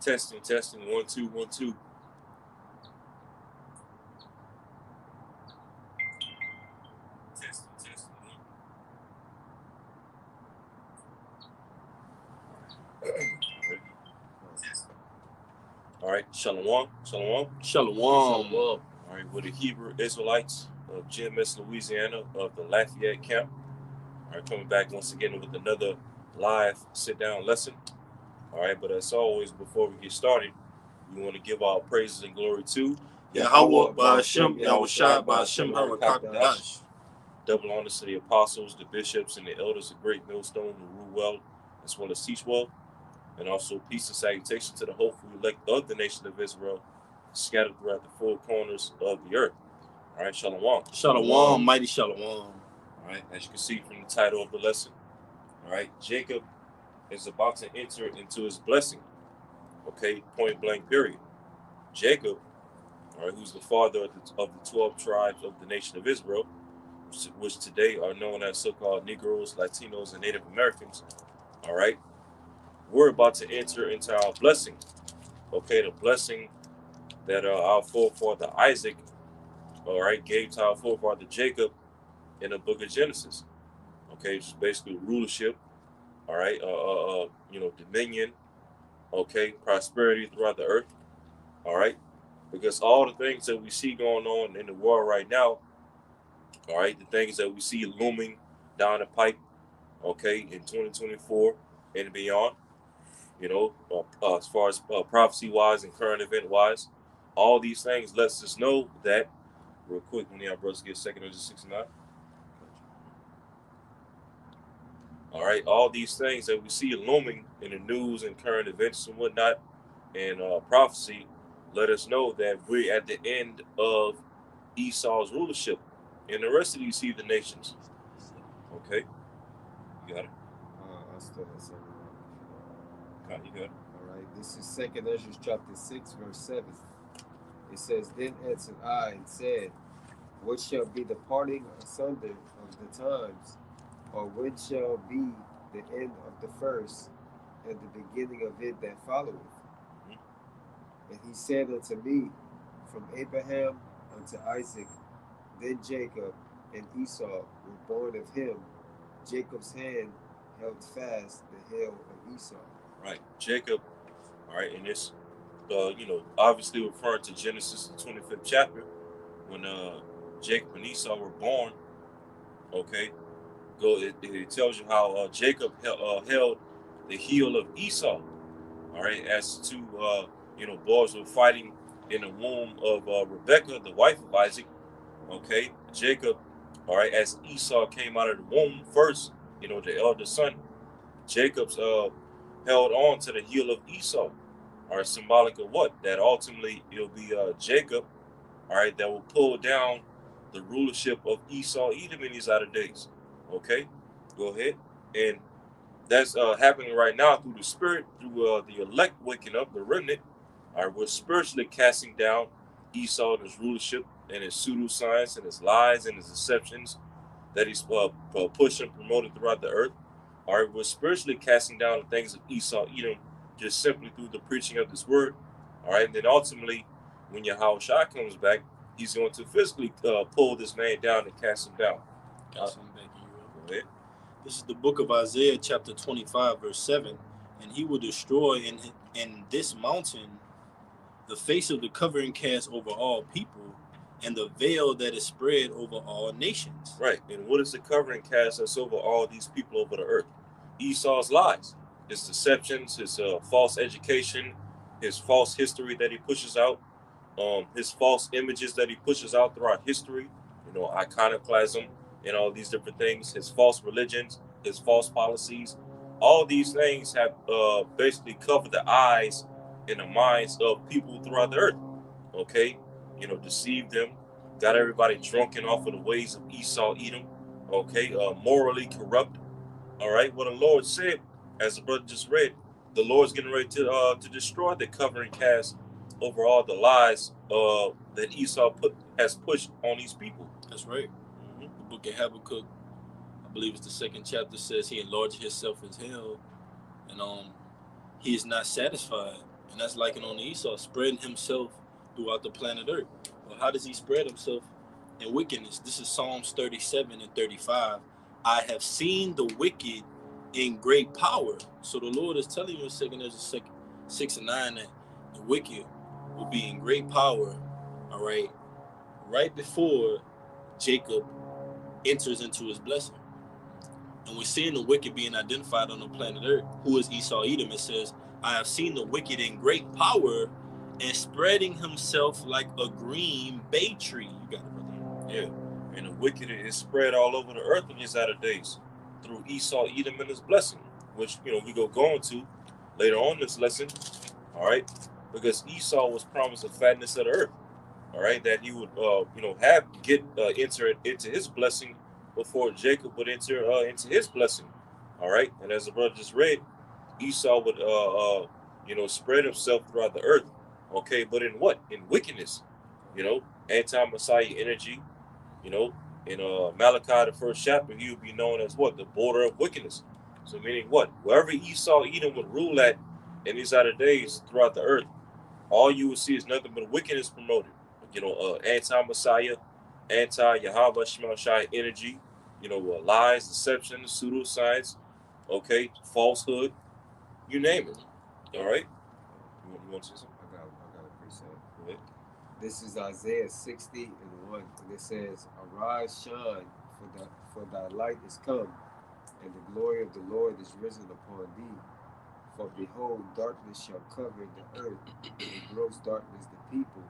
Testing. 1, 2, 1, 2. Testing. All right. Shalom. Shalom. All right. We're the Hebrew Israelites of GMS, Louisiana, of the Lafayette camp. All right. Coming back once again with another live sit-down lesson. All right. But as always, before we get started, we want to give our praises and glory to Yahweh Ba'Shem, Yahushua Ba'Shem Harakakadash. Double honors to the apostles, the bishops, and the elders of Great Millstone who rule well as well as teach well. And also peace and salutation to the hopeful elect of the nation of Israel, scattered throughout the four corners of the earth. All right, shalom. Shalom, mighty shalom. All right, as you can see from the title of the lesson, all right, Jacob is about to enter into his blessing. Okay, point blank, period. Jacob, all right, who's the father of the 12 tribes of the nation of Israel, which today are known as so-called Negroes, Latinos, and Native Americans. All right, we're about to enter into our blessing. Okay, the blessing that our forefather Isaac, all right, gave to our forefather Jacob in the book of Genesis. Okay, it's basically rulership, all right, dominion, okay, prosperity throughout the earth, all right, because all the things that we see going on in the world right now, all right, the things that we see looming down the pipe, okay, in 2024 and beyond, as far as prophecy-wise and current event-wise, all these things lets us know that, real quick, when y'all brothers get second under 69. All right, all these things that we see looming in the news and current events and whatnot, and prophecy, let us know that we're at the end of Esau's rulership and the rest of these heathen nations. Okay, you got it. I still have something. Okay, you got it. All right, this is 2nd Ezra chapter 6, verse 7. It says, Then answered I and said, What shall be the parting asunder of the times? Or when shall be the end of the first, and the beginning of it that followeth? And he said unto me, From Abraham unto Isaac, then Jacob and Esau were born of him. Jacob's hand held fast the heel of Esau. Right, Jacob. All right, and this, obviously referring to Genesis, the 25th chapter, when Jacob and Esau were born. Okay, it tells you how Jacob held the heel of Esau. All right, as two boys were fighting in the womb of Rebekah, the wife of Isaac. Okay, Jacob, all right, as Esau came out of the womb first, the elder son, Jacob's held on to the heel of Esau. All right, symbolic of what? That ultimately it'll be Jacob, all right, that will pull down the rulership of Esau, Edom in these latter days. Okay, go ahead. And that's happening right now through the Spirit, through the elect waking up, the remnant. All right, we're spiritually casting down Esau and his rulership and his pseudoscience and his lies and his deceptions that he's pushing and promoted throughout the earth. All right, we're spiritually casting down the things of Esau, Edom, just simply through the preaching of this word. All right, and then ultimately, when Yahushua comes back, he's going to physically pull this man down and cast him down. Got something back in you. Go ahead. This is the book of Isaiah, chapter 25, verse 7. And he will destroy in this mountain the face of the covering cast over all people, and the veil that is spread over all nations. Right. And what is the covering cast that's over all these people over the earth? Esau's lies, his deceptions, his false education, his false history that he pushes out, his false images that he pushes out throughout history, iconoclasm and all these different things, his false religions, his false policies. All these things have basically covered the eyes and the minds of people throughout the earth. Okay, deceived them, got everybody drunken off of the ways of Esau, Edom. Okay, morally corrupt. All right, what the Lord said, as the brother just read, the Lord's getting ready to destroy the covering cast over all the lies that Esau has pushed on these people. That's right. The book of Habakkuk, I believe it's the 2nd chapter, says he enlarged himself as hell, and he is not satisfied. And that's likened on Esau, spreading himself throughout the planet Earth. Well, how does he spread himself in wickedness? This is Psalms 37 and 35. I have seen the wicked in great power. So the Lord is telling you in 2 Ezra 6 and 9 that the wicked will be in great power, all right before Jacob enters into his blessing. And we're seeing the wicked being identified on the planet Earth. Who is Esau Edom? It says, I have seen the wicked in great power and spreading himself like a green bay tree. You got it, brother. Yeah. And the wicked is spread all over the earth in these latter days through Esau Edom and his blessing, which, we go into later on in this lesson. All right. Because Esau was promised the fatness of the earth. All right. That he would, enter into his blessing before Jacob would enter into his blessing. All right. And as the brother just read, Esau would, spread himself throughout the earth. Okay. But in what? In wickedness, anti-Messiah energy, in Malachi, the first chapter, he would be known as what? The border of wickedness. So meaning what? Wherever Esau, Edom would rule at in these latter days throughout the earth, all you will see is nothing but wickedness promoted. Anti-Messiah, anti-Yahweh Shema Shai energy, lies, deception, pseudoscience, okay, falsehood, you name it. All right? You want to say something? I got a precept. Go ahead. This is Isaiah 60 and 1, and it says, Arise, shine, for thy light is come, and the glory of the Lord is risen upon thee. For behold, darkness shall cover the earth, and gross darkness the people.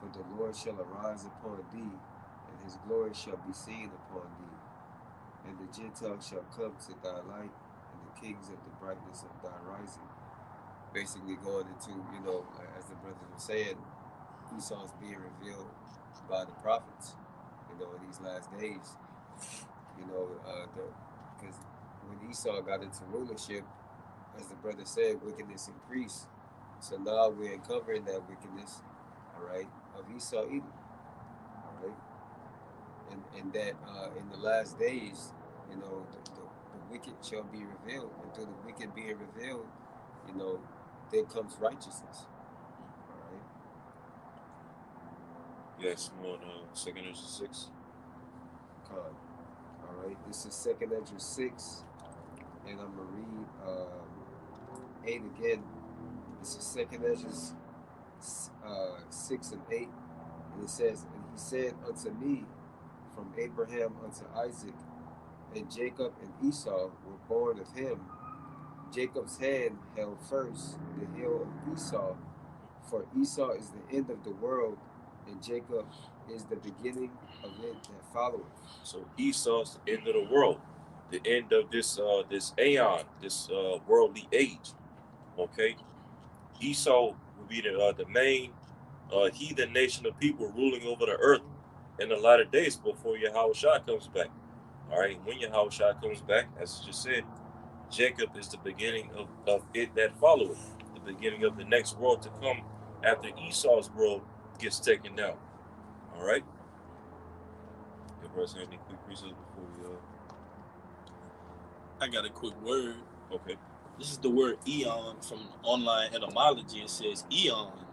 But the Lord shall arise upon thee, and his glory shall be seen upon thee. And the Gentiles shall come to thy light, and the kings of the brightness of thy rising. Basically going into, as the brothers were saying, Esau's being revealed by the prophets, in these last days. Because when Esau got into rulership, as the brother said, wickedness increased. So now we're uncovering that wickedness, all right, of Esau Edom, all right, and that in the last days, the wicked shall be revealed, and through the wicked being revealed, there comes righteousness, all right. Yes, on 2 Ezra 6. All right, this is 2 Ezra 6, and I'm gonna read 8 again. This is 2 Ezra 6 and 8, and it says, And he said unto me, From Abraham unto Isaac, and Jacob and Esau were born of him. Jacob's hand held first the heel of Esau, for Esau is the end of the world, and Jacob is the beginning of it that followeth. So Esau's the end of the world, the end of this aeon, this worldly age. Okay, Esau will be the main heathen nation of people ruling over the earth in the latter days before Yahweh comes back. All right, when Yahweh comes back, as I just said, Jacob is the beginning of it that followeth, the beginning of the next world to come after Esau's world gets taken down. All right. Your brother, any quick reasons before we I got a quick word. Okay. This is the word eon from online etymology. It says eon,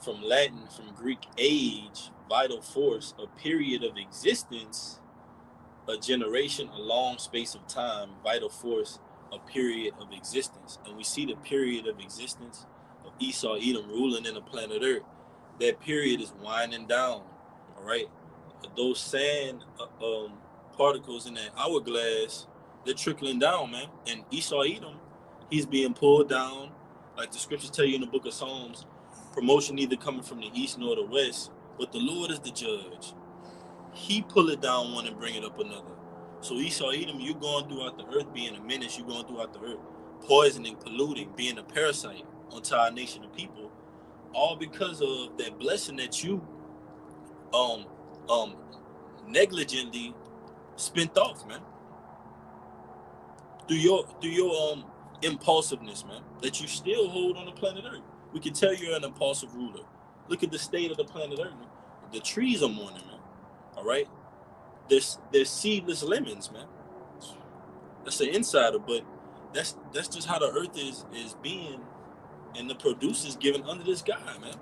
from Latin, from Greek age, vital force, a period of existence, a generation, a long space of time, vital force, a period of existence. And we see the period of existence of Esau Edom ruling in the planet Earth. That period is winding down, all right? Those sand particles in that hourglass, they're trickling down, man. And Esau Edom, he's being pulled down. Like the scriptures tell you in the book of Psalms, promotion neither coming from the east nor the west, but the Lord is the judge. He pull it down one and bring it up another. So Esau Edom, you going throughout the earth being a menace, you going throughout the earth poisoning, polluting, being a parasite onto our nation of people, all because of that blessing that you negligently spent off, man. Through your impulsiveness, man, that you still hold on the planet Earth. We can tell you're an impulsive ruler. Look at the state of the planet Earth, man. The trees are mourning, man. All right? There's seedless lemons, man. That's an insider, but that's just how the earth is being and the produce is given under the sky, man.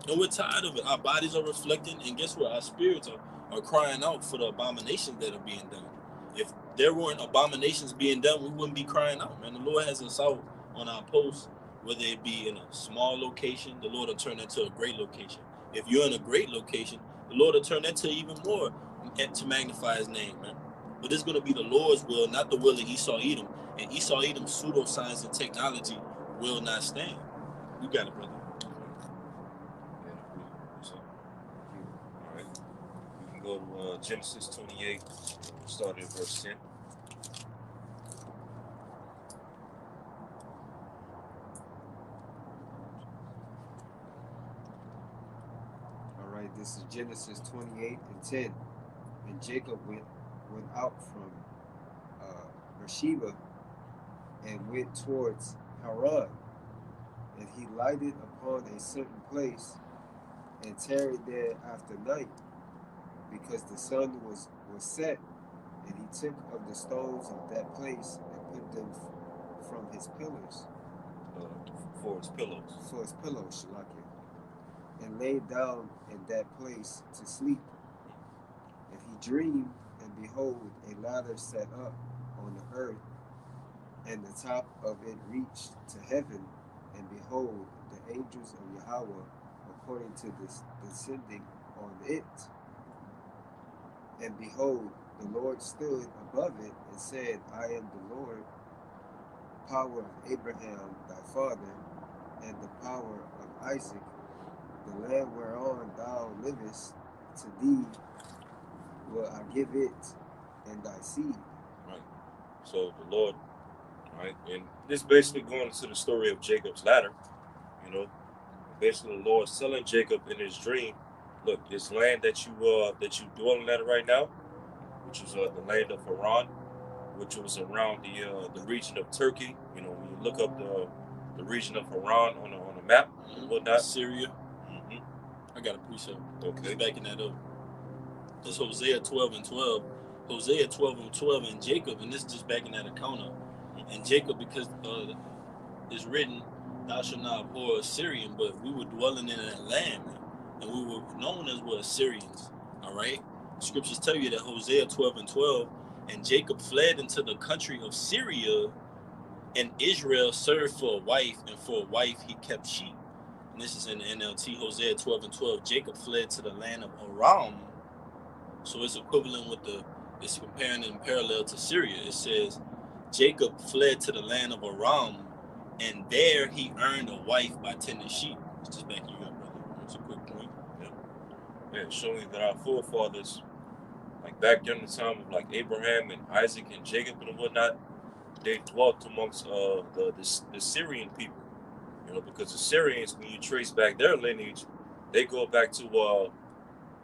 And we're tired of it. Our bodies are reflecting, and guess what? Our spirits are crying out for the abominations that are being done. If there weren't abominations being done, we wouldn't be crying out, man. The Lord has us out on our posts, whether it be in a small location, the Lord will turn that to a great location. If you're in a great location, the Lord will turn that to even more to magnify his name, man. But it's going to be the Lord's will, not the will of Esau Edom. And Esau Edom's pseudoscience and technology will not stand. You got it, brother. All right. We can go to Genesis 28, starting at verse 10. All right, this is Genesis 28 and 10. And Jacob went out from Beersheba and went towards Haran. And he lighted upon a certain place and tarried there after night, because the sun was set. And he took of the stones of that place and put them from his pillars. For his pillows. For his pillows, Shalakia. And laid down in that place to sleep. And he dreamed, and behold, a ladder set up on the earth, and the top of it reached to heaven. And behold, the angels of Yahweh, according to this, descending on it. And behold, the Lord stood above it and said, I am the Lord, power of Abraham thy father, and the power of Isaac. The land whereon thou livest, to thee will I give it and thy seed. Right. So the Lord, right, and this basically going into the story of Jacob's ladder. You know, basically the Lord telling Jacob in his dream, look, this land that you dwelling at right now, which is the land of Haran, which was around the region of Turkey. You know, when you look up the region of Haran on a map and whatnot. Syria. Mm-hmm. I got a precept. Okay. Just backing that up. That's Hosea 12 and 12. Hosea 12 and 12 and Jacob, and this is just backing that account up. And Jacob, because it's written, thou shalt not abhor Assyrian, but we were dwelling in that land, and we were known as were Assyrians. All right? Scriptures tell you that Hosea 12 and 12, and Jacob fled into the country of Syria, and Israel served for a wife, and for a wife he kept sheep. And this is in the NLT, Hosea 12 and 12. Jacob fled to the land of Aram. So it's equivalent with it's comparing and parallel to Syria. It says, Jacob fled to the land of Aram, and there he earned a wife by tending sheep. It's just back you up, brother. It's a quick point. Yeah, showing that our forefathers, like back during the time of like Abraham and Isaac and Jacob and whatnot, they dwelt amongst the Syrian people. You know, because the Syrians, when you trace back their lineage, they go back to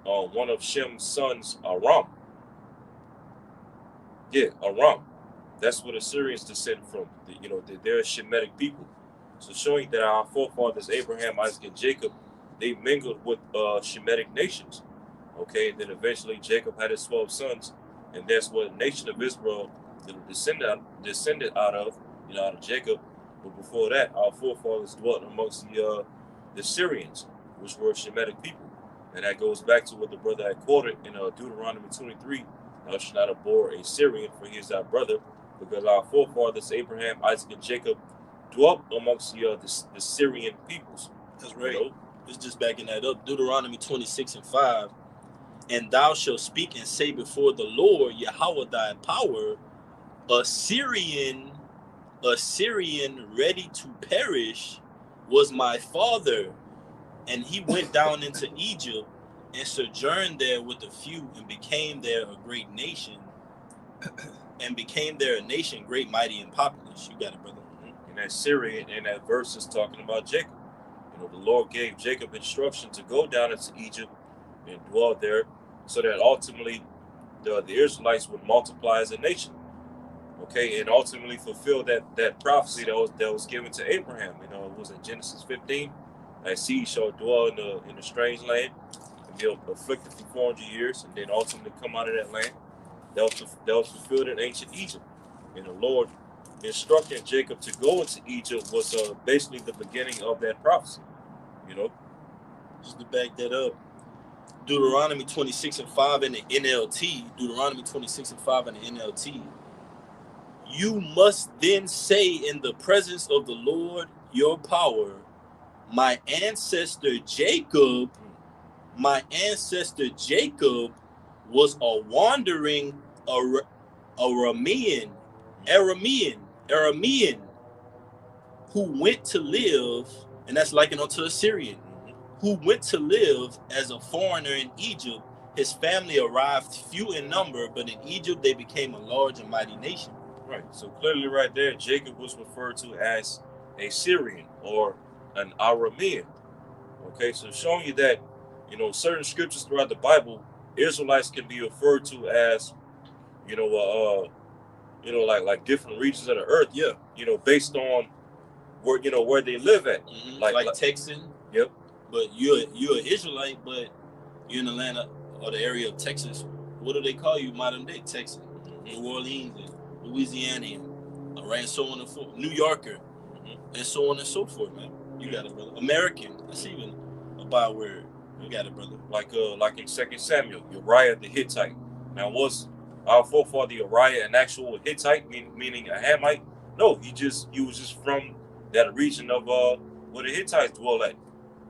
one of Shem's sons, Aram. Yeah, Aram. That's where the Syrians descend from. They're Shemitic people. So showing that our forefathers, Abraham, Isaac, and Jacob, they mingled with Shemitic nations. Okay, and then eventually Jacob had his 12 sons, and that's what the nation of Israel descended out of, out of Jacob. But before that, our forefathers dwelt amongst the Syrians, which were Shemitic people. And that goes back to what the brother had quoted in Deuteronomy 23, thou shalt not abhor a Syrian, for he is thy brother, because our forefathers, Abraham, Isaac, and Jacob, dwelt amongst the Syrian peoples. That's right. It's just backing that up. Deuteronomy 26 and 5. And thou shalt speak and say before the Lord, Yahweh thy power, Assyrian ready to perish was my father. And he went down into Egypt and sojourned there with a few, and became there a great nation. And became there a nation great, mighty, and populous. You got it, brother. And that Syrian in that verse is talking about Jacob. The Lord gave Jacob instruction to go down into Egypt and dwell there, so that ultimately the Israelites would multiply as a nation. Okay, and ultimately fulfill that prophecy that was given to Abraham. It was in Genesis 15. That seed shall dwell in a strange land and be afflicted for 400 years, and then ultimately come out of that land. That was fulfilled in ancient Egypt. And the Lord instructing Jacob to go into Egypt was basically the beginning of that prophecy. You know, just to back that up, Deuteronomy 26:5 in the NLT. Deuteronomy 26:5 in the NLT. You must then say in the presence of the Lord your power, my ancestor Jacob was a wandering Aramean who went to live, and that's likened unto Assyrian, who went to live as a foreigner in Egypt. His family arrived few in number, but in Egypt they became a large and mighty nation. Right. So clearly right there, Jacob was referred to as a Syrian or an Aramean. Okay, so showing you that, you know, certain scriptures throughout the Bible, Israelites can be referred to as, like different regions of the earth. Yeah. You know, based on where they live at. Mm-hmm. Like Texan. Yep. But you're an Israelite, but you're in Atlanta or the area of Texas. What do they call you modern day? Texan, New Orleans, and Louisiana, and so on and so forth. New Yorker, and so on and so forth, man. You got it, brother. American. That's even a byword. You got it, brother. Like in 2 Samuel, Uriah the Hittite. Now, was our forefather Uriah an actual Hittite, meaning a Hamite? No, he was just from that region of where the Hittites dwell at.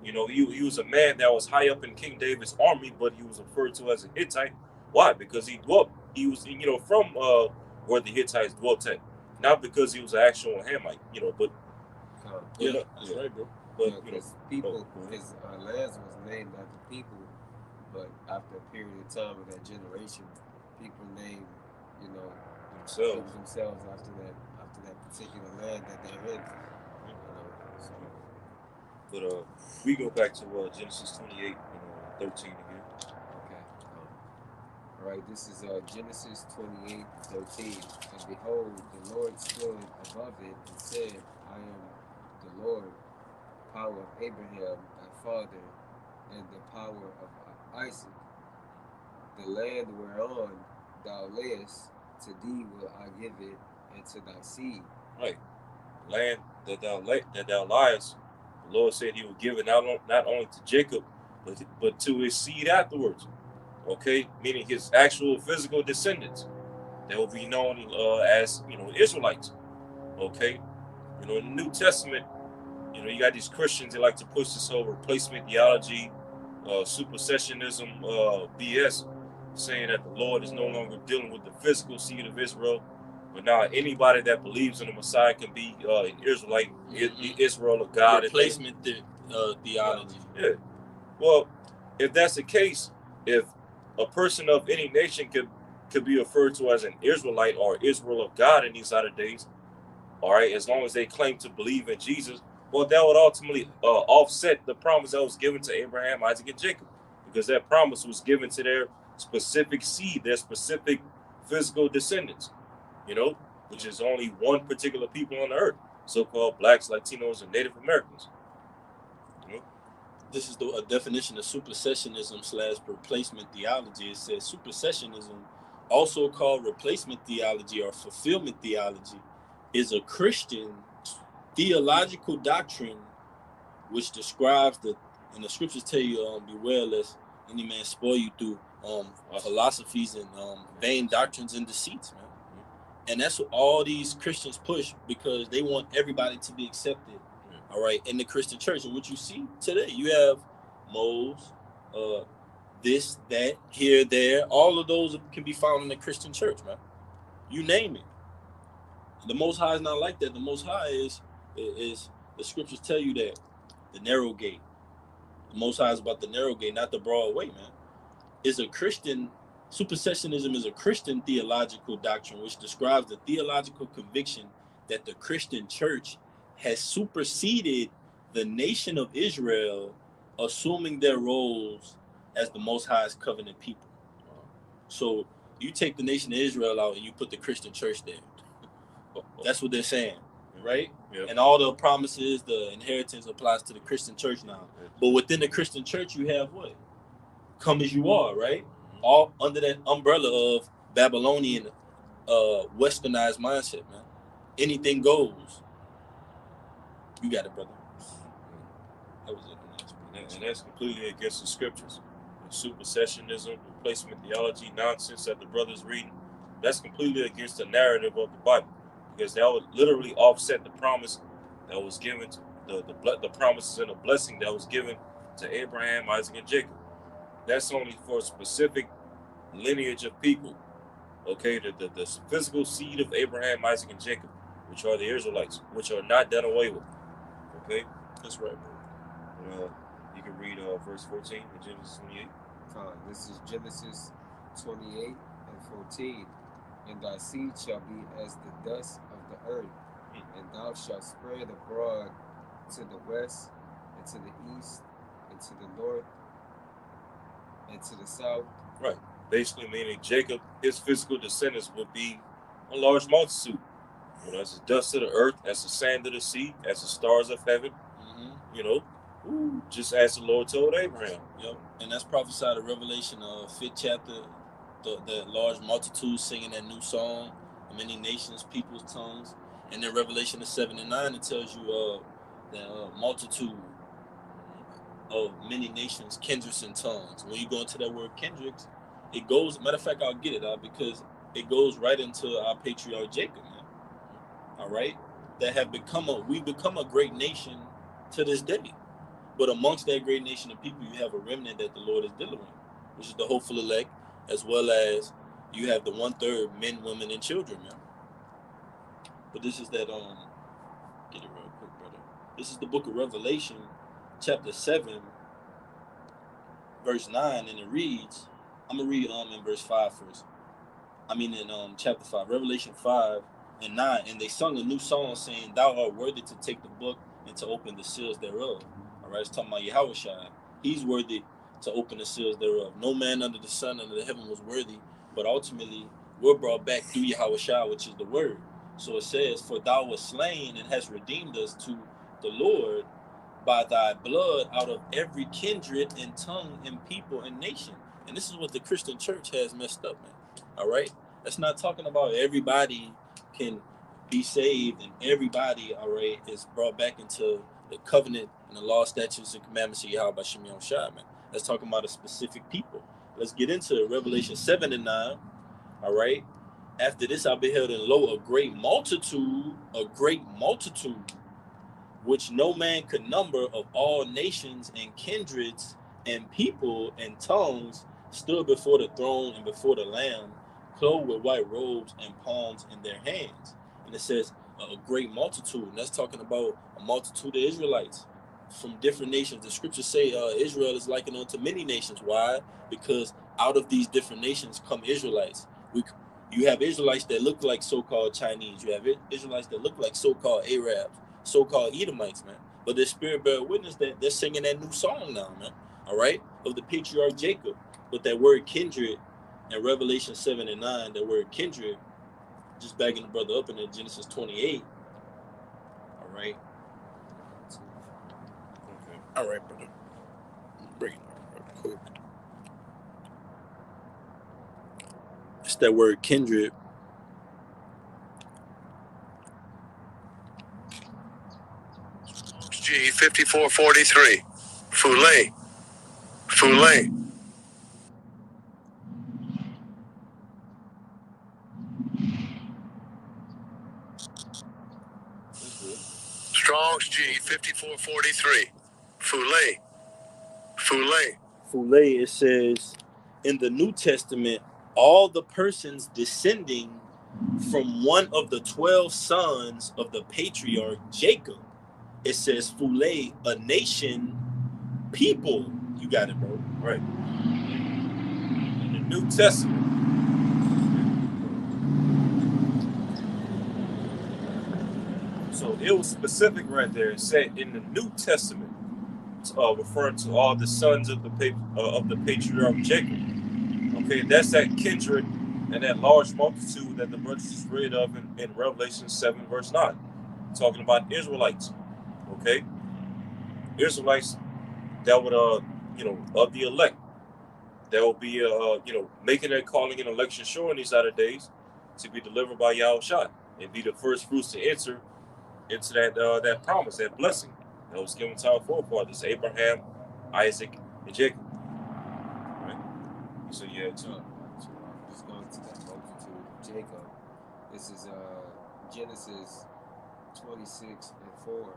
You know, he was a man that was high up in King David's army, but he was referred to as a Hittite. Why? Because he was from where the Hittites dwelt at, not because he was an actual Hamite. You know, but that's right, bro. But his lands was named after people, but after a period of time of that generation, people named themselves after that particular land that they're in. But we go back to Genesis 28 and 13 again. Okay. All right, this is Genesis 28:13. And behold, the Lord stood above it and said, I am the Lord, power of Abraham thy father, and the power of Isaac. The land whereon thou layest, to thee will I give it, and to thy seed. Right. Land that thou liest, the Lord said he would give it not only to Jacob, but to his seed afterwards. Okay, meaning his actual physical descendants that will be known as Israelites. Okay, in the New Testament, you got these Christians that like to push this whole replacement theology, supersessionism, BS, saying that the Lord is no longer dealing with the physical seed of Israel. But now anybody that believes in the Messiah can be an Israelite, Israel of God. Replacement theology. Yeah. Well, if that's the case, if a person of any nation could be referred to as an Israelite or Israel of God in these latter days, all right, as long as they claim to believe in Jesus, well, that would ultimately offset the promise that was given to Abraham, Isaac, and Jacob, because that promise was given to their specific seed, their specific physical descendants. Which is only one particular people on the earth, so-called blacks, Latinos, and Native Americans. This is a definition of supersessionism/replacement theology. It says supersessionism, also called replacement theology or fulfillment theology, is a Christian theological doctrine which describes and the scriptures tell you, beware lest any man spoil you through philosophies and vain doctrines and deceits, man. And that's what all these Christians push, because they want everybody to be accepted, all right, in the Christian church. And what you see today, you have moles, this, that, here, there. All of those can be found in the Christian church, man. You name it. The Most High is not like that. The Most High is the scriptures tell you that the narrow gate. The Most High is about the narrow gate, not the broad way, man. It's a Christian. Supersessionism is a Christian theological doctrine which describes the theological conviction that the Christian church has superseded the nation of Israel, assuming their roles as the Most High's covenant people. So you take the nation of Israel out and you put the Christian church there. That's what they're saying, right? Yep. And all the promises, the inheritance applies to the Christian church now. But within the Christian church, you have what? Come as you are, right? All under that umbrella of Babylonian westernized mindset, man. anything goes. You got it, brother. That was it. And that's completely against the scriptures. The supersessionism, replacement theology, nonsense that the brother's reading, that's completely against the narrative of the Bible, because that would literally offset the promise that was given to the promises and the blessing that was given to Abraham, Isaac, and Jacob. That's only for a specific lineage of people. Okay, the physical seed of Abraham, Isaac, and Jacob, which are the Israelites, which are not done away with. Okay, That's right, bro. You can read verse 14 in Genesis 28. This is Genesis 28 and 14. And thy seed shall be as the dust of the earth, and thou shalt spread abroad to the west, and to the east, and to the north, and to the south. Right. Basically meaning Jacob, his physical descendants would be a large multitude. You know, as the dust of the earth, as the sand of the sea, as the stars of heaven. You know, just as the Lord told Abraham. Yep. And that's prophesied in Revelation 5th chapter, that large multitude singing that new song, many nations, people's tongues. And then Revelation 7 and 9, it tells you that multitude of many nations, kindreds, and tongues. When you go into that word kindreds, it goes, matter of fact, I'll get it out because it goes right into our patriarch Jacob, man. All right? We've become a great nation to this day. But amongst that great nation of people, you have a remnant that the Lord is dealing with, which is the hopeful elect, as well as you have the 1/3 men, women, and children, man. But this is that, get it real quick, brother. This is the book of Revelation, chapter 7, verse 9, and it reads, I'm going to read in verse 5 first. In chapter 5, Revelation 5 and 9, and they sung a new song saying, Thou art worthy to take the book and to open the seals thereof. All right, it's talking about Yahushua. He's worthy to open the seals thereof. No man under the sun, under the heaven was worthy, but ultimately we're brought back through Yahushua, which is the word. So it says, For thou wast slain and hast redeemed us to the Lord by thy blood out of every kindred and tongue and people and nation. And this is what the Christian church has messed up, man. All right? That's not talking about everybody can be saved and everybody, all right, is brought back into the covenant and the law, statutes, and commandments of Yahweh by Shem Yahushua, man. That's talking about a specific people. Let's get into it. Revelation 7 and 9, all right? After this, I beheld and lo, a great multitude, which no man could number, of all nations and kindreds and people and tongues, stood before the throne and before the Lamb, clothed with white robes and palms in their hands. And it says a great multitude. And that's talking about a multitude of Israelites from different nations. The scriptures say Israel is likened unto many nations. Why? Because out of these different nations come Israelites. You have Israelites that look like so-called Chinese. You have Israelites that look like so-called Arabs, so-called Edomites, man. But the Spirit bear witness that they're singing that new song now, man. All right? Of the patriarch Jacob. But that word kindred in Revelation 7 and 9, that word kindred, just backing the brother up in Genesis 28. All right? Okay. All right, brother. Bring it up real quick. It's that word kindred. G 5443. Foulet. Strong's G 5443. Foulet. It says in the New Testament, all the persons descending from one of the 12 sons of the patriarch Jacob. It says Foulet, a nation, people. You got it, bro. Right. In the New Testament. So it was specific right there. It said in the New Testament, referring to all the sons of the patriarch Jacob. Okay, that's that kindred and that large multitude that the brothers just read of in Revelation 7, verse 9. Talking about Israelites. Okay? Israelites that would, of the elect. That will be, making their calling and election sure in these latter days to be delivered by Yahushua. and be the first fruits to enter into that promise, that blessing that was given to our forefathers, Abraham, Isaac, and Jacob. Right? So yeah, too. So I'm just going to that multitude of Jacob. This is Genesis 26:4.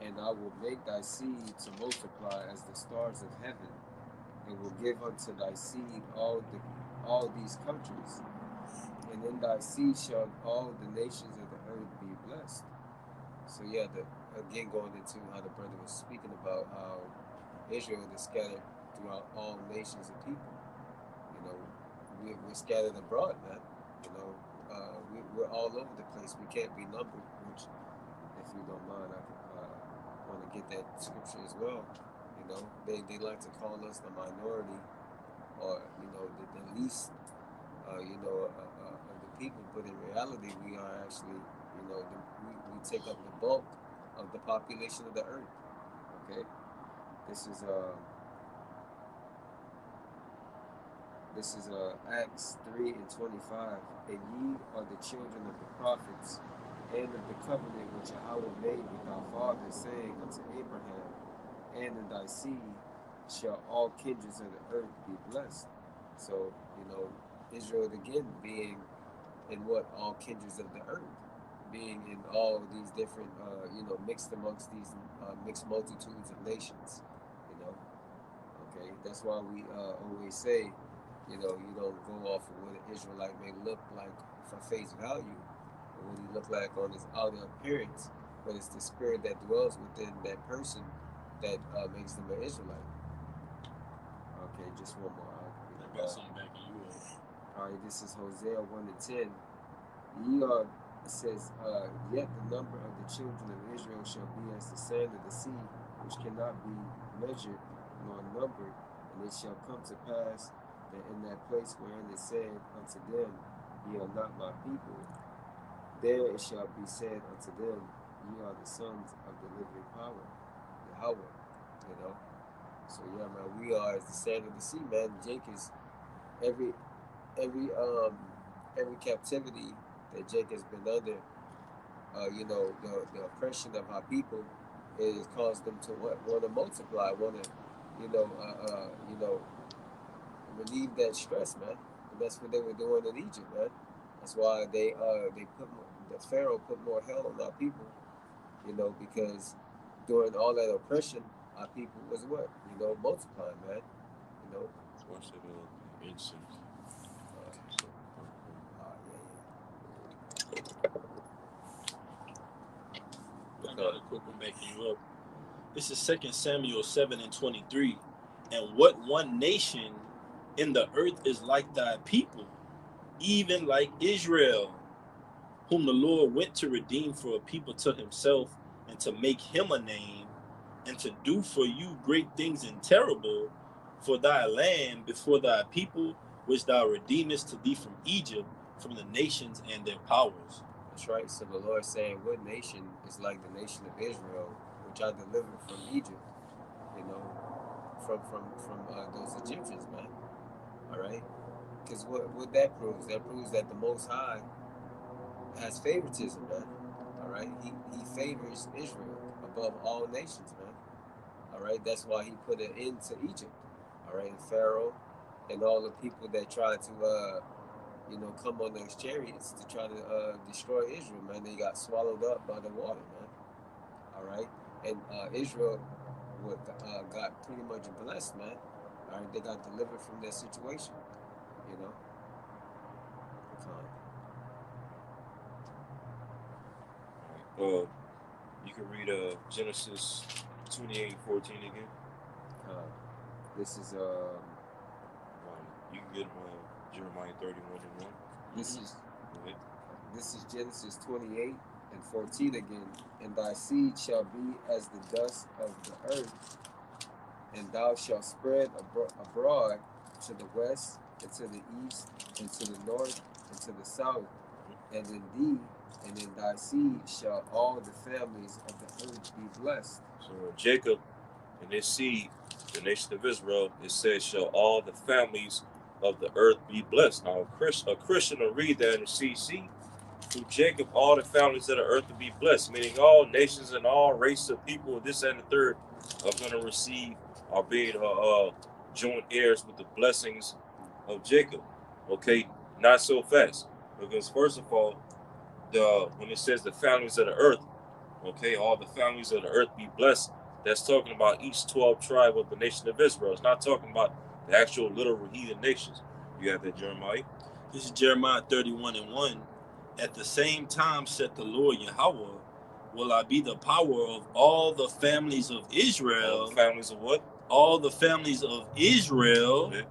And I will make thy seed to multiply as the stars of heaven, and will give unto thy seed all these countries, and in thy seed shall all the nations of the earth be blessed. So yeah, again going into how the brother was speaking about how Israel is scattered throughout all nations of people. You know, we're scattered abroad, man. You know, we're all over the place. We can't be numbered. Which, if you don't mind, I want to get that scripture as well. You know, they like to call us the minority, or you know, the least, of the people. But in reality, we are actually, you know, we take up the bulk of the population of the earth. Okay, this is Acts 3:25. And ye are the children of the prophets, and of the covenant which Yahweh made with our fathers, saying unto Abraham, and in thy seed shall all kindreds of the earth be blessed. So, you know, Israel again being in what? All kindreds of the earth. Being in all these different, mixed amongst these mixed multitudes of nations. You know, okay, that's why we always say, you know, you don't go off of what an Israelite may look like for face value, or what he look like on his outer appearance, but it's the spirit that dwells within that person that makes them an Israelite. Okay, just one more. I got something back in you. All right, this is Hosea 1:10. Ye are, it says, yet the number of the children of Israel shall be as the sand of the sea, which cannot be measured nor numbered, and it shall come to pass that in that place wherein it said unto them, ye are not my people, there it shall be said unto them, ye are the sons of the living power, Yahweh. You know? So yeah, man, we are as the sand of the sea, man. Jake is every captivity that Jake has been under, the oppression of our people is caused them to want to multiply, want to, relieve that stress, man. And that's what they were doing in Egypt, man. That's why the Pharaoh put more hell on our people, you know, because during all that oppression, our people was what? You know, multiplying, man. You know. What's it incense? I got a quick one backing you up. This is 2 Samuel 7:23. And what one nation in the earth is like thy people, even like Israel, whom the Lord went to redeem for a people to himself, and to make him a name, and to do for you great things and terrible for thy land before thy people, which thou redeemest to thee from Egypt, from the nations and their powers. That's right. So the Lord saying, what nation is like the nation of Israel, which I delivered from Egypt, you know, from those Egyptians, man. All right? Because what that proves? That proves that the Most High has favoritism, man. All right? He favors Israel above all nations, man. All right? That's why he put an end to Egypt. All right? And Pharaoh and all the people that tried to, come on those chariots to try to destroy Israel, man. They got swallowed up by the water, man. All right? And Israel got pretty much blessed, man. All right? They got delivered from that situation, you know? You can read Genesis 28:14 again. This is you can get Jeremiah 31:1. This is Genesis 28:14 again. And thy seed shall be as the dust of the earth, and thou shalt spread abroad to the west, and to the east, and to the north, and to the south. And in thee and in thy seed shall all the families of the earth be blessed. So Jacob and his seed, the nation of Israel, it says, shall all the families of the earth be blessed. Now a Christian will read that and see, through Jacob, all the families of the earth will be blessed, meaning all nations and all races of people, this and the third, are going to receive, are being joint heirs with the blessings of Jacob. Okay, not so fast, because first of all, when it says the families of the earth, okay, all the families of the earth be blessed, that's talking about each 12 tribe of the nation of Israel. It's not talking about the actual literal heathen nations. You have that, Jeremiah? This is Jeremiah 31:1. At the same time, said the Lord Yahweh, will I be the power of all the families of Israel. All the families of what? All the families of Israel. Okay.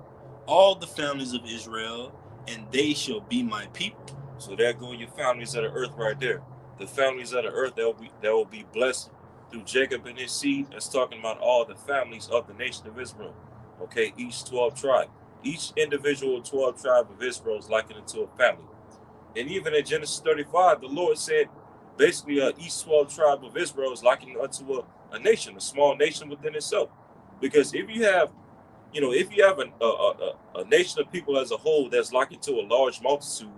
All the families of Israel, and they shall be my people. So there go your families of the earth right there. The families of the earth that will be blessed through Jacob and his seed. That's talking about all the families of the nation of Israel. Okay, each 12 tribe. Each individual 12 tribe of Israel is likened into a family. And even in Genesis 35, the Lord said, basically, each 12 tribe of Israel is likened unto a nation, a small nation within itself. Because if you have, if you have a nation of people as a whole that's likened to a large multitude,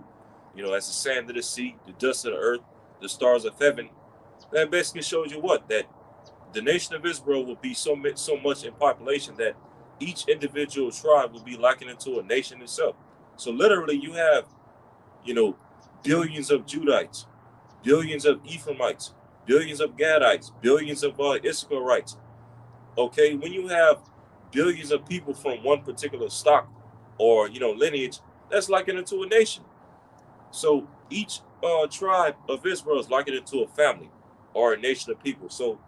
as the sand of the sea, the dust of the earth, the stars of heaven, that basically shows you what? That the nation of Israel will be so much in population that each individual tribe will be likened into a nation itself. So literally, you have, billions of Judites, billions of Ephraimites, billions of Gadites, billions of Issacharites. Okay, when you have billions of people from one particular stock or lineage, that's likened into a nation. So each tribe of Israel is likened into a family or a nation of people. So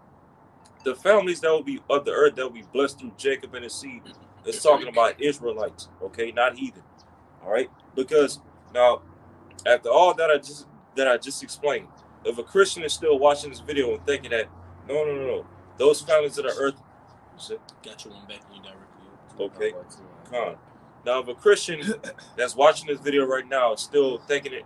the families that will be of the earth that will be blessed through Jacob and his seed is talking about Israelites, okay, not heathen. All right, because now after all that I just explained, if a Christian is still watching this video and thinking that no, those families of the earth, got you one back in directly. Okay, con. Now, if a Christian that's watching this video right now is still thinking in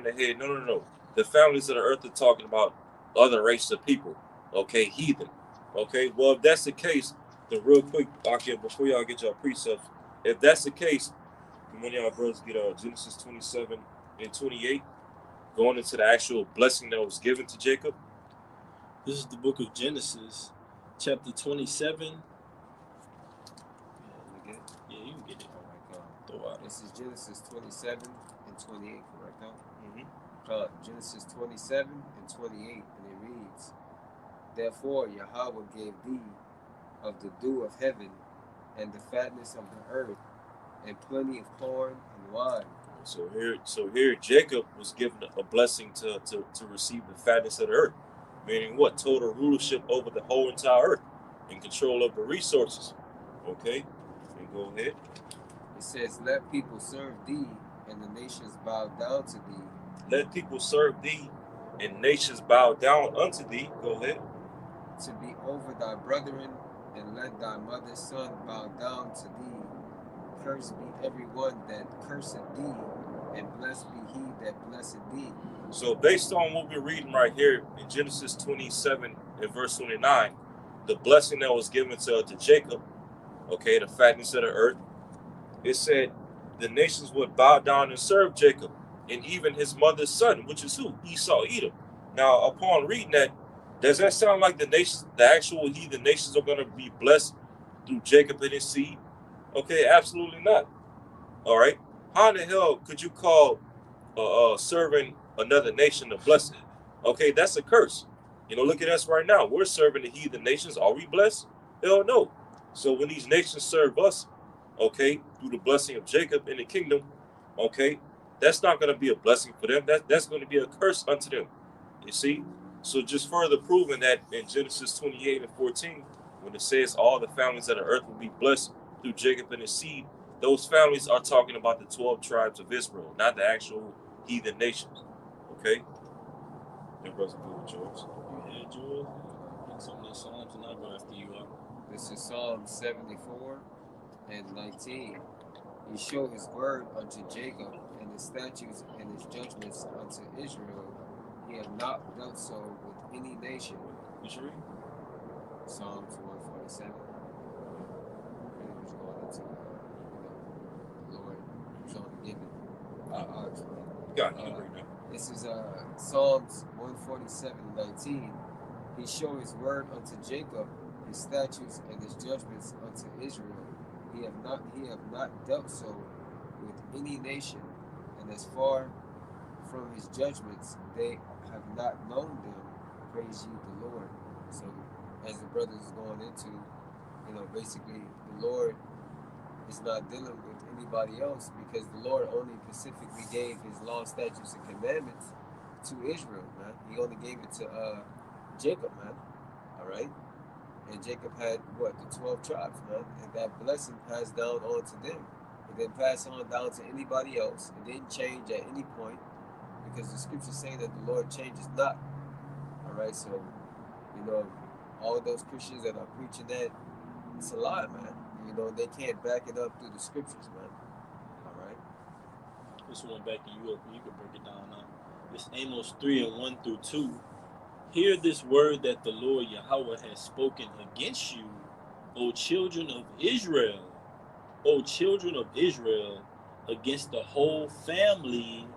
their head, no. The families of the earth are talking about other races of people. Okay, heathen. Okay, well, if that's the case, then real quick, Akia, before y'all get your precepts, if that's the case, then when y'all brothers get Genesis 27 and 28, going into the actual blessing that was given to Jacob. This is the book of Genesis, chapter 27. Yeah, you can get it. All right, this is Genesis 27 and 28, correct? Genesis 27 and 28, and it reads, Therefore Yahweh gave thee of the dew of heaven and the fatness of the earth and plenty of corn and wine. So here Jacob was given a blessing to receive the fatness of the earth, meaning what? Total rulership over the whole entire earth and control of the resources. Okay, and go ahead. It says, Let people serve thee, and the nations bow down to thee. Let people serve thee, and nations bow down unto thee. Go ahead. To be over thy brethren, and let thy mother's son bow down to thee. Cursed be every one that curseth thee, and blessed be he that blesseth thee. So based on what we're reading right here in Genesis 27 and verse 29, the blessing that was given to Jacob, okay, the fatness of the earth, it said the nations would bow down and serve Jacob, and even his mother's son, which is who? Esau, Edom. Now, upon reading that, does that sound like the nations, the actual heathen nations, are going to be blessed through Jacob and his seed? Okay, absolutely not. All right. How in the hell could you call serving another nation a blessing? Okay, that's a curse. Look at us right now. We're serving the heathen nations. Are we blessed? Hell no. So when these nations serve us, okay, through the blessing of Jacob in the kingdom, okay, that's not going to be a blessing for them. That's going to be a curse unto them. You see? So just further proving that in Genesis 28 and 14, when it says all the families of the earth will be blessed through Jacob and his seed, those families are talking about the 12 tribes of Israel, not the actual heathen nations. Okay? That brother's good with yours. You had yours? Bring something in Psalms, and I'll go after you up. This is Psalm 74 and 19. He showed his word unto Jacob, and his statutes and his judgments unto Israel. He had not done so with any nation. What you read? Psalms 147. It was going into, the Lord was only given. I'll explain. Got you. This is Psalms 147:19. He showed his word unto Jacob, his statutes and his judgments unto Israel. He have not dealt so with any nation, and as far from his judgments they have not known them. Praise ye the Lord. So as the brothers is going into, basically the Lord is not dealing with anybody else, because the Lord only specifically gave his law, statutes, and commandments to Israel, man. He only gave it to Jacob, man. All right? And Jacob had, the 12 tribes, man. And that blessing passed down on to them. It didn't pass on down to anybody else. It didn't change at any point, because the scriptures say that the Lord changes not. All right? So, all those Christians that are preaching that, it's a lie, man. They can't back it up through the scriptures, man. All right. This one backing you up, you can break it down now. It's Amos 3:1-2. Hear this word that the Lord Yahweh has spoken against you, O children of Israel. O children of Israel, against the whole family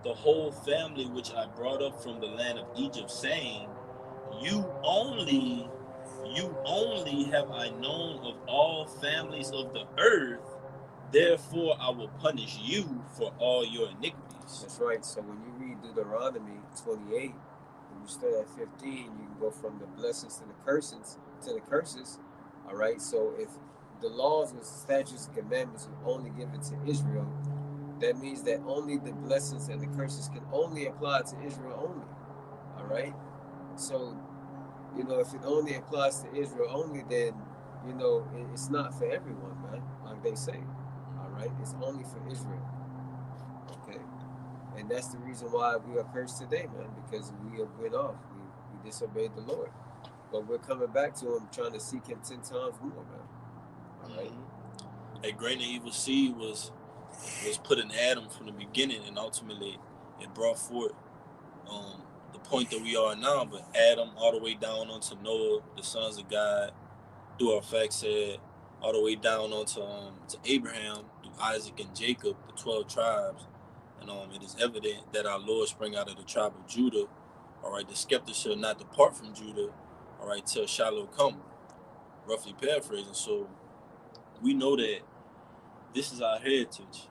which I brought up from the land of Egypt, saying, You only have I known of all families of the earth, therefore I will punish you for all your iniquities. That's right. So when you read Deuteronomy 28, when you start at 15, you can go from the blessings to the curses. All right. So if the laws and statutes and commandments are only given to Israel, that means that only the blessings and the curses can only apply to Israel only. All right. So, if it only applies to Israel only, then, it's not for everyone, man, like they say. All right? It's only for Israel. Okay? And that's the reason why we are cursed today, man, because we went off. We disobeyed the Lord. But we're coming back to him, trying to seek him 10 times more, man. All right? A grain of evil seed was put in Adam from the beginning, and ultimately it brought forth the point that we are now. But Adam, all the way down onto Noah, the sons of God, through our facts said, all the way down onto to Abraham, through Isaac and Jacob, the 12 tribes. And it is evident that our Lord sprang out of the tribe of Judah. All right, the scepter shall not depart from Judah, all right, till Shiloh come, roughly paraphrasing. So we know that this is our heritage.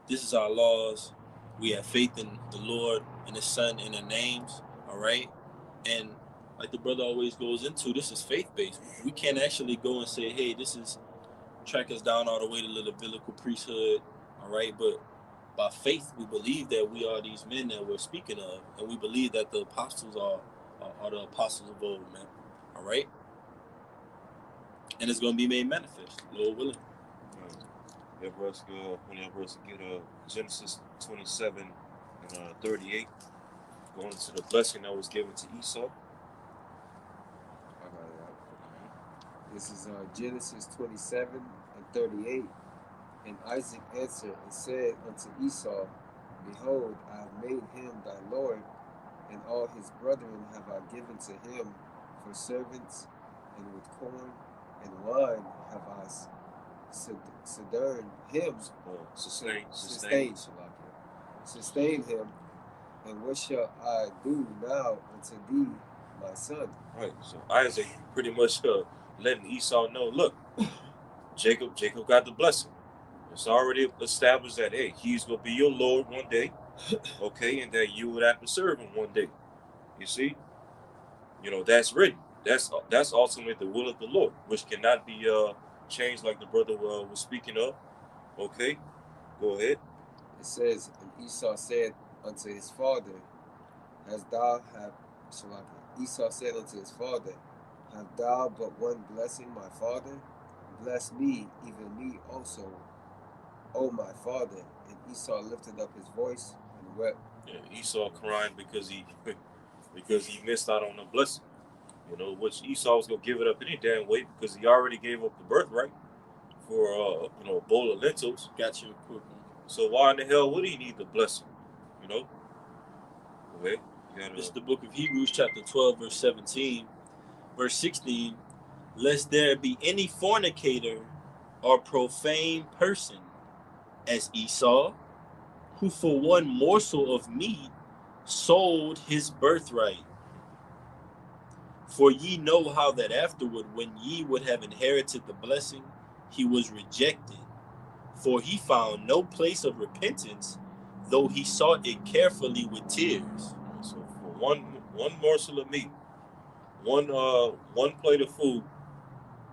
This is our laws. We have faith in the Lord and his son and their names, all right? And like the brother always goes into, this is faith-based. We can't actually go and say, hey, this is track us down all the way to the Levitical priesthood, all right? But by faith, we believe that we are these men that we're speaking of, and we believe that the apostles are the apostles of old, man, all right? And it's going to be made manifest, Lord willing. That verse whenever us get Genesis 27 and 38, going into the blessing that was given to Esau. This is Genesis 27 and 38. And Isaac answered and said unto Esau, Behold, I have made him thy Lord, and all his brethren have I given to him for servants, and with corn and wine have I sustained him. And what shall I do now unto thee, my son? Right. So Isaac pretty much letting Esau know, look, Jacob got the blessing. It's already established that, hey, he's going to be your Lord one day, okay, and that you would have to serve him one day. You see? That's written. That's ultimately the will of the Lord, which cannot be changed, like the brother was speaking of. Okay? Go ahead. It says, and Esau said unto his father, Esau said unto his father, Have thou but one blessing, my father? Bless me, even me also, O my father. And Esau lifted up his voice and wept. Yeah, Esau crying because he missed out on the blessing. Which Esau was gonna give it up any damn way, because he already gave up the birthright for a bowl of lentils. Got you. So why in the hell would he need the blessing? Go ahead. This is the book of Hebrews, chapter 12, verse 17. Verse 16, lest there be any fornicator or profane person as Esau, who for one morsel of meat sold his birthright. For ye know how that afterward, when ye would have inherited the blessing, he was rejected. For he found no place of repentance, though he sought it carefully with tears. So for one morsel of meat, one plate of food,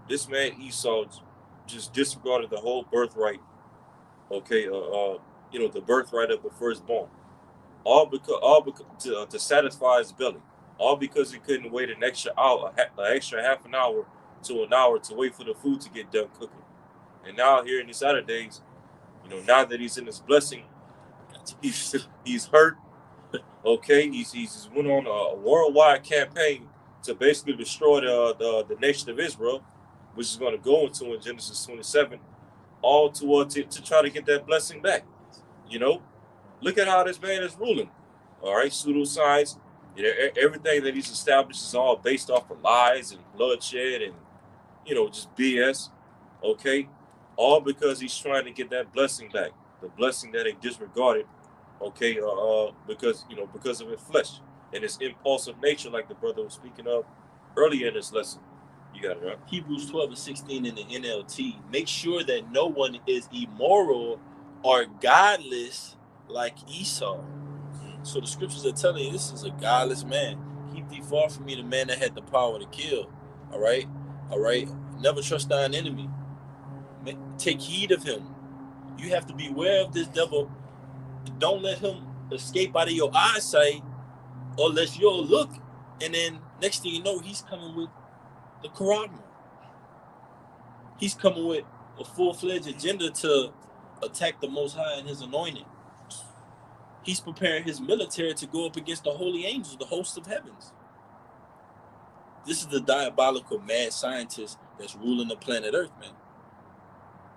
this man Esau just disregarded the whole birthright. Okay, the birthright of the firstborn, all because to satisfy his belly, all because he couldn't wait an extra hour, an extra half an hour to an hour to wait for the food to get done cooking. And now here in these other days, now that he's in his blessing, he's hurt. Okay, he's went on a worldwide campaign to basically destroy the nation of Israel, which is going to go into in Genesis 27, all to try to get that blessing back. Look at how this man is ruling. All right, pseudoscience. Everything that he's established is all based off of lies and bloodshed and just BS. Okay, all because he's trying to get that blessing back, the blessing that he disregarded. Okay, because of his flesh and his impulsive nature, like the brother was speaking of earlier in this lesson. You got it, right? Hebrews 12:16 in the NLT. Make sure that no one is immoral or godless like Esau. So the scriptures are telling you this is a godless man. Keep thee far from me, the man that had the power to kill. All right. Never trust thine enemy. Take heed of him. You have to beware of this devil. Don't let him escape out of your eyesight, or unless you'll look, and then next thing you know, he's coming with the Quran. He's coming with a full-fledged agenda to attack the Most High and his anointed. He's preparing his military to go up against the holy angels, the hosts of heavens. This is the diabolical mad scientist that's ruling the planet Earth, man.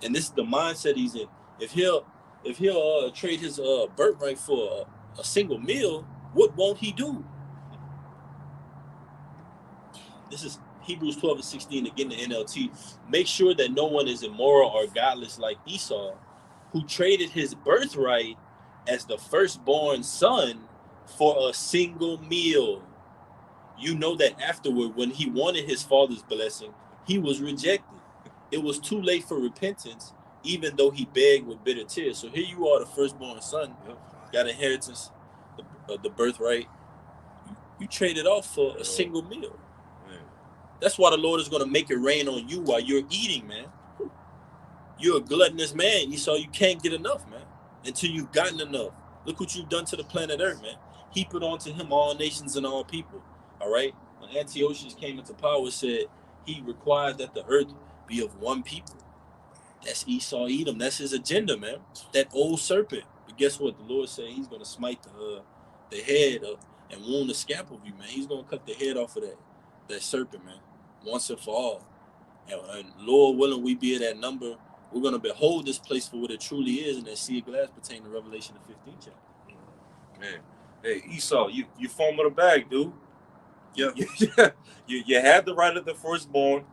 And this is the mindset he's in. If he'll trade his birthright for a single meal, what won't he do? This is Hebrews 12:16 again, the NLT. Make sure that no one is immoral or godless like Esau, who traded his birthright as the firstborn son for a single meal. You know that afterward, when he wanted his father's blessing, he was rejected. It was too late for repentance, even though he begged with bitter tears. So here you are, the firstborn son, got inheritance, the birthright. You trade it off for a single meal. Man. That's why the Lord is going to make it rain on you while you're eating, man. You're a gluttonous man, Esau. You can't get enough, man, until you've gotten enough. Look what you've done to the planet Earth, man. Heap it onto him, all nations and all people. All right? When Antiochus came into power, said he required that the earth be of one people. That's Esau Edom. That's his agenda, man. That old serpent. But guess what? The Lord said he's going to smite the head of and wound the scalp of you, man. He's going to cut the head off of that serpent, man, once and for all. And Lord willing, we be at that number. We're going to behold this place for what it truly is, and that sea of glass pertaining to Revelation, the 15th chapter. Man, hey, Esau, you fumbled the bag, dude. Yeah. you had the right of the firstborn.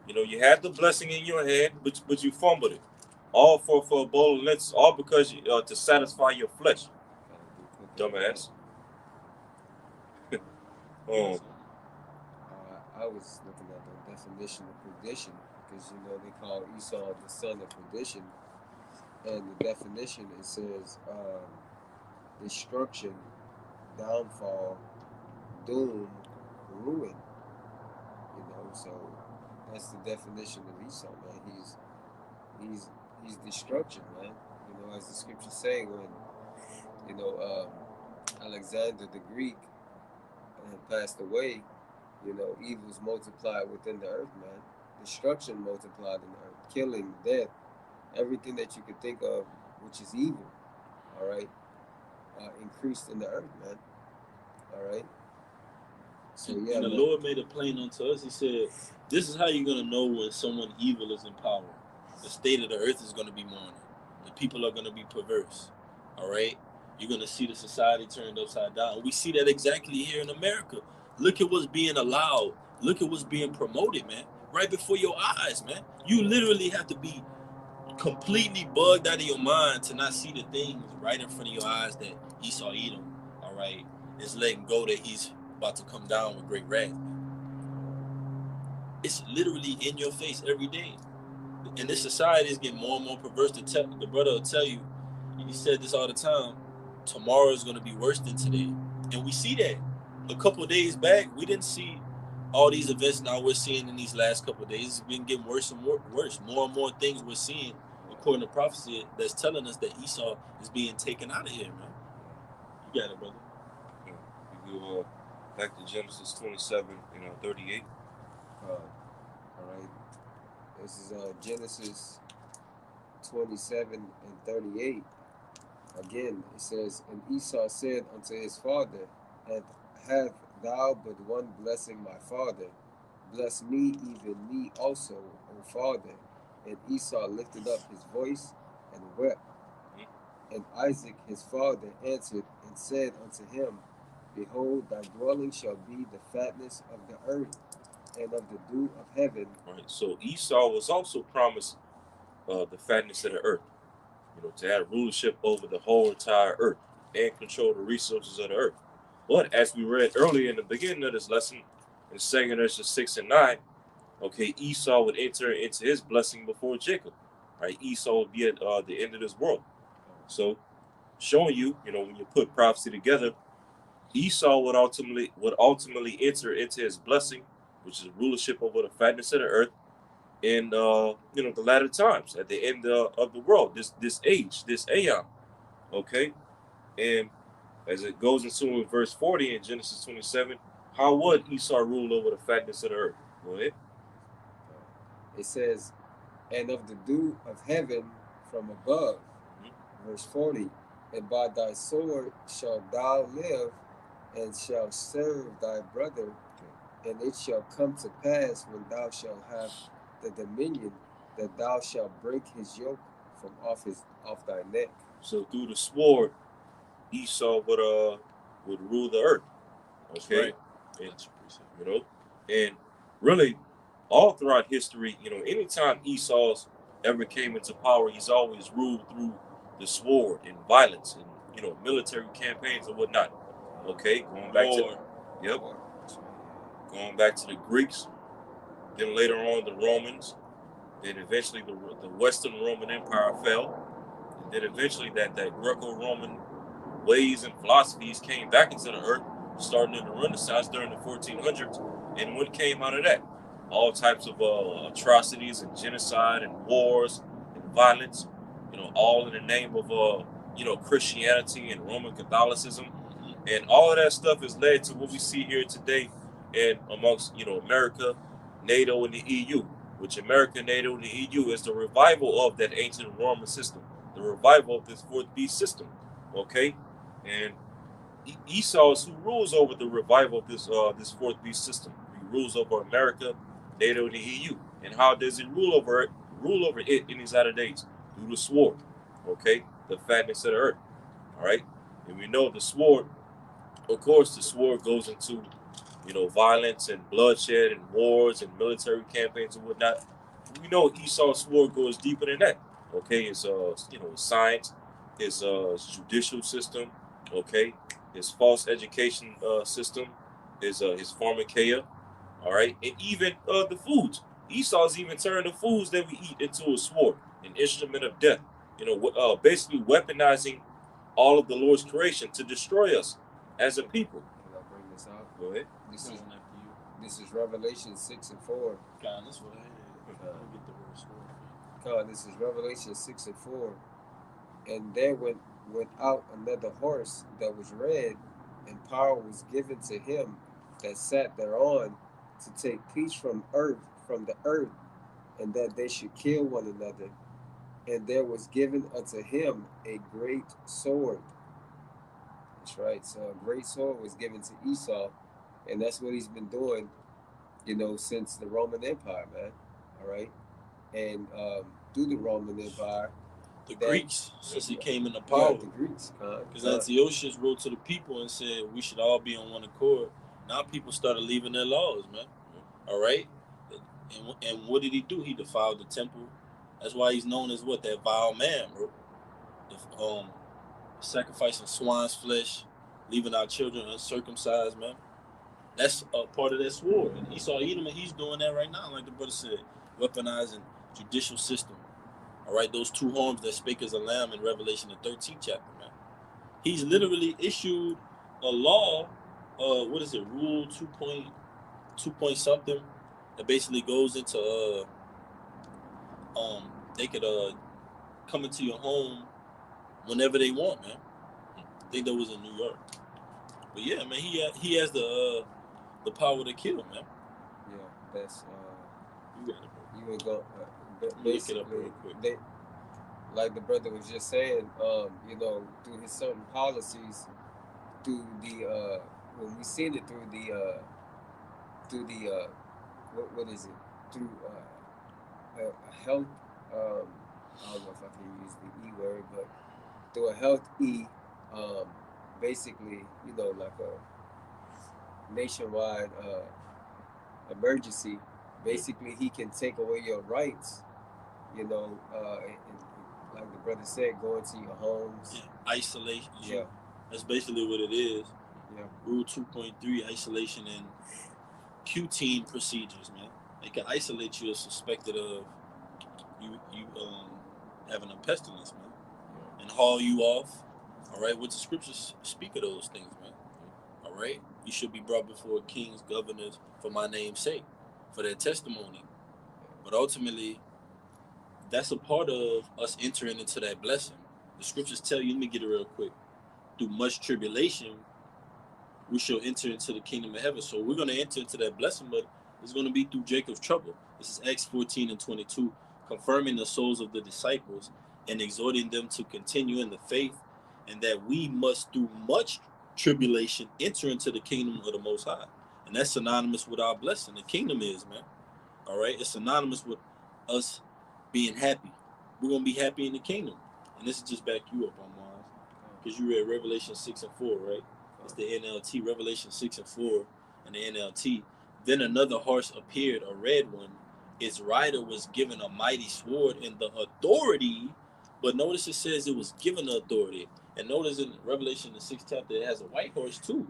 You had the blessing in your hand, but you fumbled it. All for a bowl of lentils, all because to satisfy your flesh. Dumbass. I was looking at the definition of perdition, because they call Esau the son of perdition, and the definition, it says destruction, downfall, doom, ruin. So that's the definition of Esau, man. He's destruction, man. As the scriptures say, when Alexander the Greek passed away, evils multiplied within the earth, man. Destruction multiplied in the earth, killing, death, everything that you could think of, which is evil. All right, increased in the earth, man. All right. So yeah, and the Lord made it plain unto us. He said, "This is how you're gonna know when someone evil is in power. The state of the earth is gonna be mourning. The people are gonna be perverse. All right." You're going to see the society turned upside down. We see that exactly here in America. Look at what's being allowed. Look at what's being promoted, man. Right before your eyes, man. You literally have to be completely bugged out of your mind to not see the things right in front of your eyes that Esau Edom, all right, is letting go that he's about to come down with great wrath. It's literally in your face every day. And this society is getting more and more perverse. The brother will tell you, he said this all the time, tomorrow is going to be worse than today. And we see that. A couple of days back, we didn't see all these events now we're seeing in these last couple of days. It's been getting worse and worse. More and more things we're seeing, according to prophecy, that's telling us that Esau is being taken out of here, man. You got it, brother. You go back to Genesis 27 and 38. All right. This is Genesis 27 and 38. Again, it says, And Esau said unto his father, Have thou but one blessing, my father? Bless me, even me also, O father. And Esau lifted up his voice and wept. And Isaac his father answered and said unto him, Behold, thy dwelling shall be the fatness of the earth and of the dew of heaven. Right. So Esau was also promised the fatness of the earth, to have rulership over the whole entire earth and control the resources of the earth. But as we read earlier in the beginning of this lesson, in 2 Ezra 6 and 9, okay, Esau would enter into his blessing before Jacob. Right? Esau would be at the end of this world. So, showing you, when you put prophecy together, Esau would ultimately enter into his blessing, which is rulership over the fatness of the earth, in the latter times, at the end of the world, this age, this aeon. Okay, and as it goes into verse 40 in Genesis 27, how would Esau rule over the fatness of the earth? Go ahead. It says, And of the dew of heaven from above. Verse 40, And by thy sword shalt thou live, and shalt serve thy brother, and it shall come to pass when thou shalt have the dominion, that thou shalt break his yoke from off thy neck. So through the sword, Esau would rule the earth. Okay, and, and really, all throughout history, anytime Esau's ever came into power, he's always ruled through the sword and violence and military campaigns and whatnot. Okay, going back to the Greeks, then later on the Romans, then eventually the Western Roman Empire fell, and then eventually that Greco-Roman ways and philosophies came back into the earth, starting in the Renaissance during the 1400s. And what came out of that? All types of atrocities and genocide and wars and violence, all in the name of Christianity and Roman Catholicism. And all of that stuff has led to what we see here today and amongst America, NATO, and the EU. Which America, NATO, and the EU is the revival of that ancient Roman system, the revival of this fourth beast system. Okay, and Esau is who rules over the revival of this fourth beast system. He rules over America, NATO, and the EU. And how does he rule over it? Rule over it in these latter days through the sword. Okay, the fatness of the earth. All right, and we know the sword. Of course, the sword goes into violence and bloodshed and wars and military campaigns and whatnot. We know Esau's sword goes deeper than that. Okay, it's science, his judicial system, okay, his false education system, his pharmakeia, all right, and even the foods. Esau's even turned the foods that we eat into a sword, an instrument of death. Basically weaponizing all of the Lord's creation to destroy us as a people. Can I bring this out? Go ahead. This is Revelation 6 and 4. God, this what I had. Get the word sword. God, this is Revelation 6 and 4. And there went out another horse that was red, and power was given to him that sat thereon to take peace from the earth, and that they should kill one another. And there was given unto him a great sword. That's right. So a great sword was given to Esau, and that's what he's been doing, since the Roman Empire, man. All right, and through the Roman Empire, the Greeks, since he came into power, the Greeks, because Antiochus wrote to the people and said we should all be on one accord. Now people started leaving their laws, man. All right, and what did he do? He defiled the temple. That's why he's known as that vile man, bro. Sacrificing swine's flesh, leaving our children uncircumcised, man. That's a part of that sword. And Esau Edom, and he's doing that right now, like the brother said, weaponizing judicial system. All right, those two horns that spake as a lamb in Revelation the 13th chapter, man. He's literally issued a law, what is it, Rule 2 point something, that basically goes into they could come into your home whenever they want, man. I think that was in New York. But yeah, man, he has the power to kill, man. Yeah, that's You got it, bro. you would go. Look it up real quick. They, like the brother was just saying, you know, through his certain policies, through the when we seen it through the what is it, through a health, I don't know if I can use the E word, but through a health basically, you know, like a nationwide emergency. Basically, he can take away your rights, you know, and like the brother said, go into your homes. Yeah. Isolation. Yeah. That's basically what it is. Yeah. Rule 2.3, isolation and Q-team procedures, man. They can isolate you if suspected of you having a pestilence, man, and haul you off. All right, what the scriptures speak of those things, man. All right, you should be brought before kings, governors, for my name's sake, for their testimony. But ultimately, that's a part of us entering into that blessing. The scriptures tell you, let me get it real quick. Through much tribulation, we shall enter into the kingdom of heaven. So we're going to enter into that blessing, but it's going to be through Jacob's trouble. This is Acts 14 and 22, confirming the souls of the disciples and exhorting them to continue in the faith, and that we must, through much tribulation, enter into the kingdom of the Most High. And that's synonymous with our blessing. The kingdom is, man. All right? It's synonymous with us being happy. We're going to be happy in the kingdom. And this is just back you up on Mars. Because you read Revelation 6 and 4, right? It's the NLT, Revelation 6 and 4, and the NLT. Then another horse appeared, a red one. Its rider was given a mighty sword and the authority, but notice it says it was given the authority. And notice in Revelation the 6th chapter, it has a white horse too.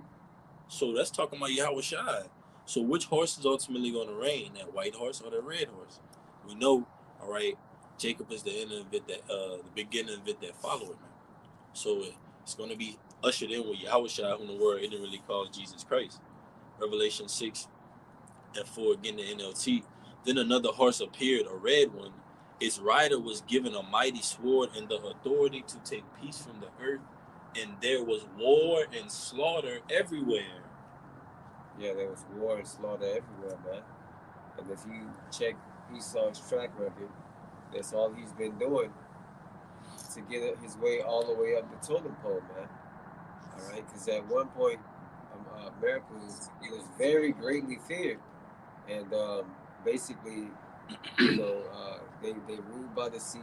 So that's talking about Yahweh Shai. So which horse is ultimately going to reign, that white horse or that red horse? We know, all right, Jacob is the end of it, the beginning of it that followed him. So it's going to be ushered in with Yahweh Shai, whom the word isn't really called Jesus Christ. Revelation 6 and 4, again the NLT. Then another horse appeared, a red one. Its rider was given a mighty sword and the authority to take peace from the earth. And there was war and slaughter everywhere. Yeah, there was war and slaughter everywhere, man. And if you check Esau's track record, that's all he's been doing to get his way all the way up the totem pole, man. All right, because at one point, America was very greatly feared, and basically, you know, they ruled by the sea,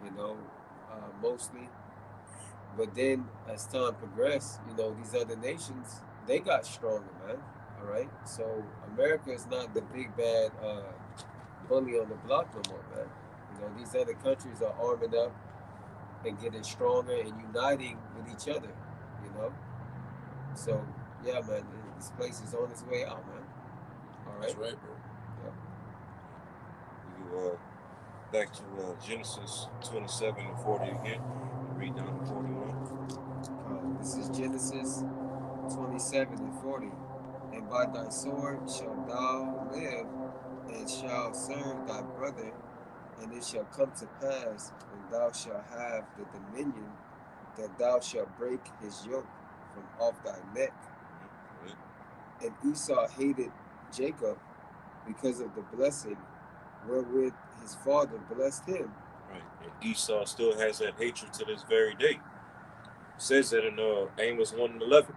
you know, mostly. But then, as time progressed, you know, these other nations, they got stronger, man. All right, so America is not the big bad bully on the block no more, man. You know, these other countries are arming up and getting stronger and uniting with each other, you know. So yeah, man, this place is on its way out, man. All right. That's right, bro. Yeah. You back to Genesis 27 and 40 again. Read down to 41. This is Genesis 27 and 40. And by thy sword shalt thou live, and shalt serve thy brother, and it shall come to pass when thou shalt have the dominion, that thou shalt break his yoke from off thy neck. And Esau hated Jacob because of the blessing wherewith his father blessed him. Right. And Esau still has that hatred to this very day. It says that in Amos 1 and 11.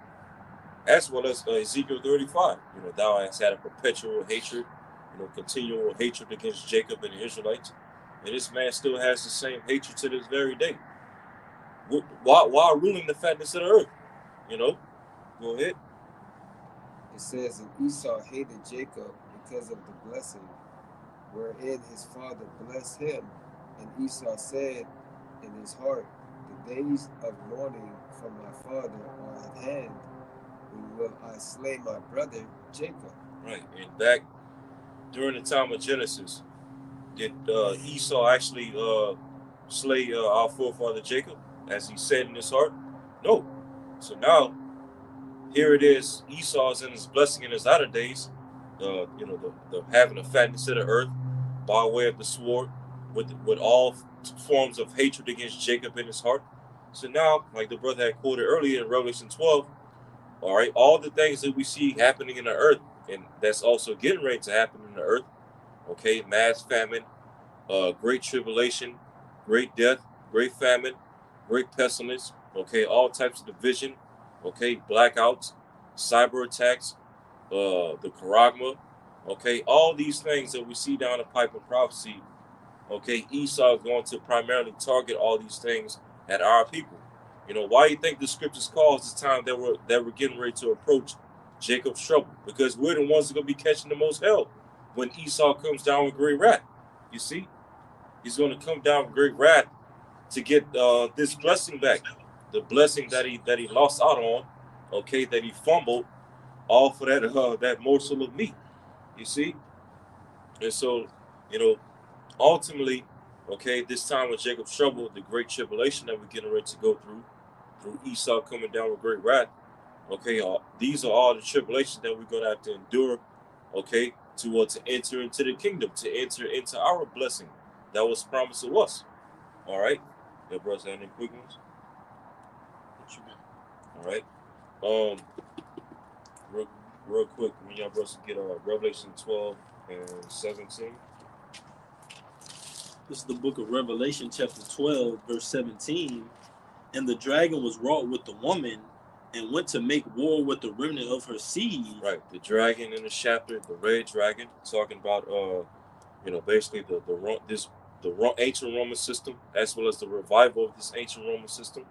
As well as Ezekiel 35. You know, thou hast had a perpetual hatred, you know, continual hatred against Jacob and the Israelites. And this man still has the same hatred to this very day. While ruling the fatness of the earth. You know? Go ahead. It says, and Esau hated Jacob because of the blessing wherein his father blessed him. And Esau said in his heart, the days of mourning for my father are at hand, when will I slay my brother Jacob? Right. And back during the time of Genesis, did Esau actually slay our forefather Jacob as he said in his heart? No. So now here it is. Esau's in his blessing in his latter days. The having the fatness of the earth by way of the sword, with all forms of hatred against Jacob in his heart. So now, like the brother had quoted earlier in Revelation 12, all right, all the things that we see happening in the earth, and that's also getting ready to happen in the earth. Okay, mass famine, great tribulation, great death, great famine, great pestilence, okay, all types of division, okay, blackouts, cyber attacks, the charagma, okay, all these things that we see down the pipe of prophecy, okay, Esau is going to primarily target all these things at our people. You know, why do you think the scriptures calls this time that we're getting ready to approach Jacob's trouble? Because we're the ones that are going to be catching the most hell when Esau comes down with great wrath. You see? He's going to come down with great wrath to get this blessing back, the blessing that he lost out on, okay, that he fumbled, all for that morsel of meat. You see, and so you know, ultimately, okay, this time with Jacob's trouble, the great tribulation that we're getting ready to go through Esau coming down with great wrath. Okay, these are all the tribulations that we're going to have to endure. Okay, to enter into the kingdom, to enter into our blessing that was promised to us. All right. Yeah, brothers, any quick ones? What you got? All right. Real quick, when y'all brothers get Revelation 12 and 17. This is the book of Revelation, chapter 12, verse 17. And the dragon was wrought with the woman, and went to make war with the remnant of her seed. Right, the dragon in the chapter, the red dragon, talking about basically the ancient Roman system, as well as the revival of this ancient Roman system.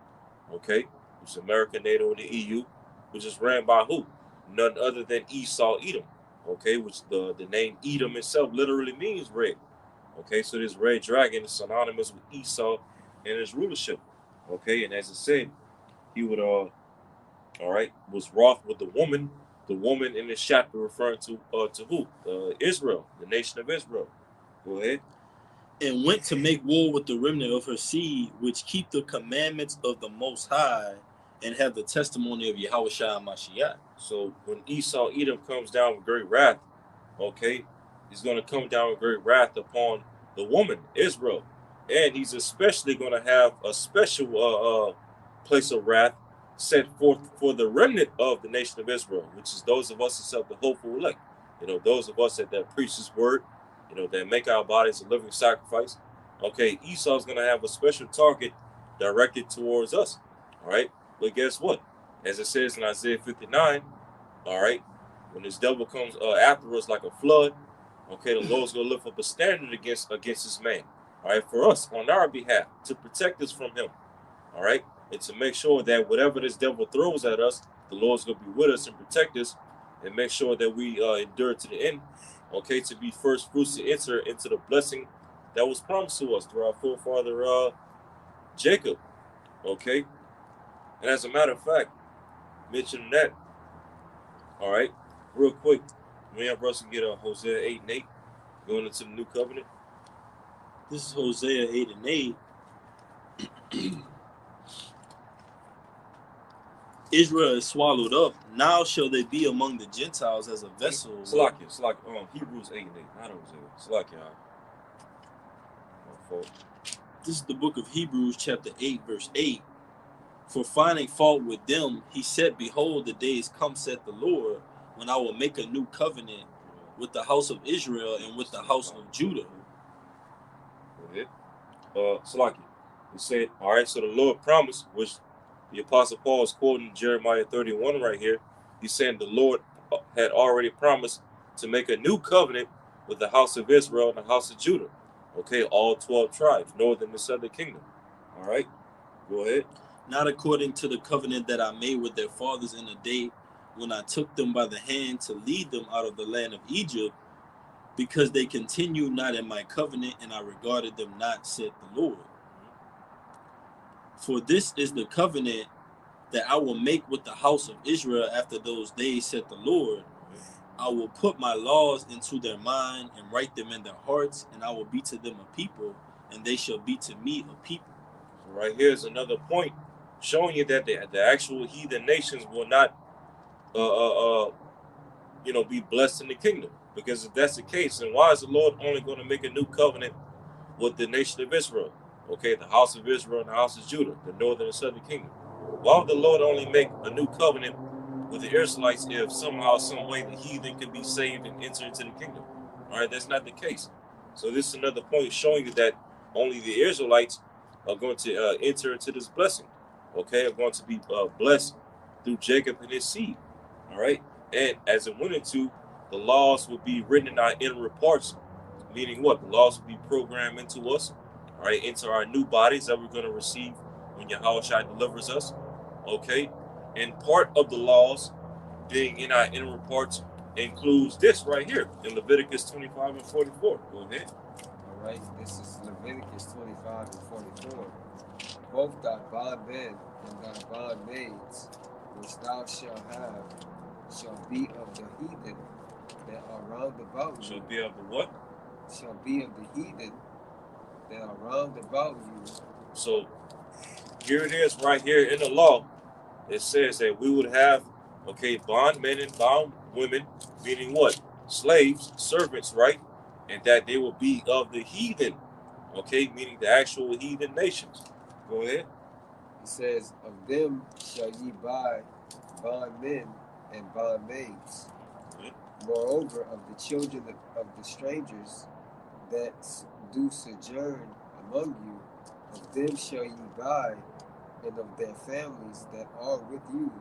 Okay, which is America, NATO, and the EU, which is ran by who? None other than Esau, Edom. Okay, which the name Edom itself literally means red. Okay, so this red dragon is synonymous with Esau and his rulership. Okay, and as I said, he would was wroth with the woman. The woman in this chapter referring to who? Israel, the nation of Israel. Go ahead. And went to make war with the remnant of her seed, which keep the commandments of the Most High, and have the testimony of Yahushua Mashiach. So when Esau, Edom comes down with great wrath, okay, he's going to come down with great wrath upon the woman, Israel. And he's especially going to have a special place of wrath set forth for the remnant of the nation of Israel, which is those of us who accept the hopeful elect. You know, those of us that preach his word, you know, that make our bodies a living sacrifice. Okay, Esau's going to have a special target directed towards us. All right, but guess what? As it says in Isaiah 59, all right, when this devil comes after us like a flood, okay, the Lord's going to lift up a standard against this man. All right, for us, on our behalf, to protect us from him. All right, and to make sure that whatever this devil throws at us, the Lord's going to be with us and protect us, and make sure that we endure to the end. Okay, to be first fruits to enter into the blessing that was promised to us through our forefather Jacob. Okay, and as a matter of fact, mentioning that, all right, real quick, we have Russell get Hosea 8 and 8 going into the new covenant. This is Hosea 8 and 8. Israel is swallowed up. Now shall they be among the Gentiles as a vessel. Salakia, Hebrews 8 and 8, not Hosea. Salakia. This is the book of Hebrews, chapter 8, verse 8. For finding fault with them, he said, behold, the days come, saith the Lord, when I will make a new covenant with the house of Israel and with the house of Judah. Go ahead. Salakia. He said, all right, so the Lord promised, which the Apostle Paul is quoting Jeremiah 31 right here. He's saying the Lord had already promised to make a new covenant with the house of Israel and the house of Judah. Okay, all 12 tribes, northern and southern kingdom. All right, go ahead. Not according to the covenant that I made with their fathers in the day when I took them by the hand to lead them out of the land of Egypt, because they continued not in my covenant, and I regarded them not, said the Lord. For this is the covenant that I will make with the house of Israel after those days, said the Lord. I will put my laws into their mind and write them in their hearts, and I will be to them a people, and they shall be to me a people. So right here is another point showing you that the actual heathen nations will not, be blessed in the kingdom. Because if that's the case, then why is the Lord only going to make a new covenant with the nation of Israel? Okay, the house of Israel and the house of Judah, the northern and southern kingdom. Why would the Lord only make a new covenant with the Israelites if somehow, some way, the heathen can be saved and enter into the kingdom? All right, that's not the case. So this is another point showing you that only the Israelites are going to enter into this blessing. Okay, are going to be blessed through Jacob and his seed. All right, and as it went into, the laws will be written in our inner parts, meaning what? The laws will be programmed into us, all right, into our new bodies that we're going to receive when Yahushua delivers us. Okay, and part of the laws being in our inner parts includes this right here in Leviticus 25 and 44. Go ahead. All right, this is Leviticus 25 and 44. Both thy bondmen and thy bondmaids, which thou shalt have, shall be of the heathen that are round about you. Shall be of the what? Shall be of the heathen that are round about you. So here it is right here in the law. It says that we would have, bondmen and bondwomen, meaning what? Slaves, servants, right? And that they will be of the heathen, meaning the actual heathen nations. Go ahead. It says, of them shall ye buy bondmen and bondmaids. Moreover, of the children of the strangers that do sojourn among you, of them shall ye buy, and of their families that are with you,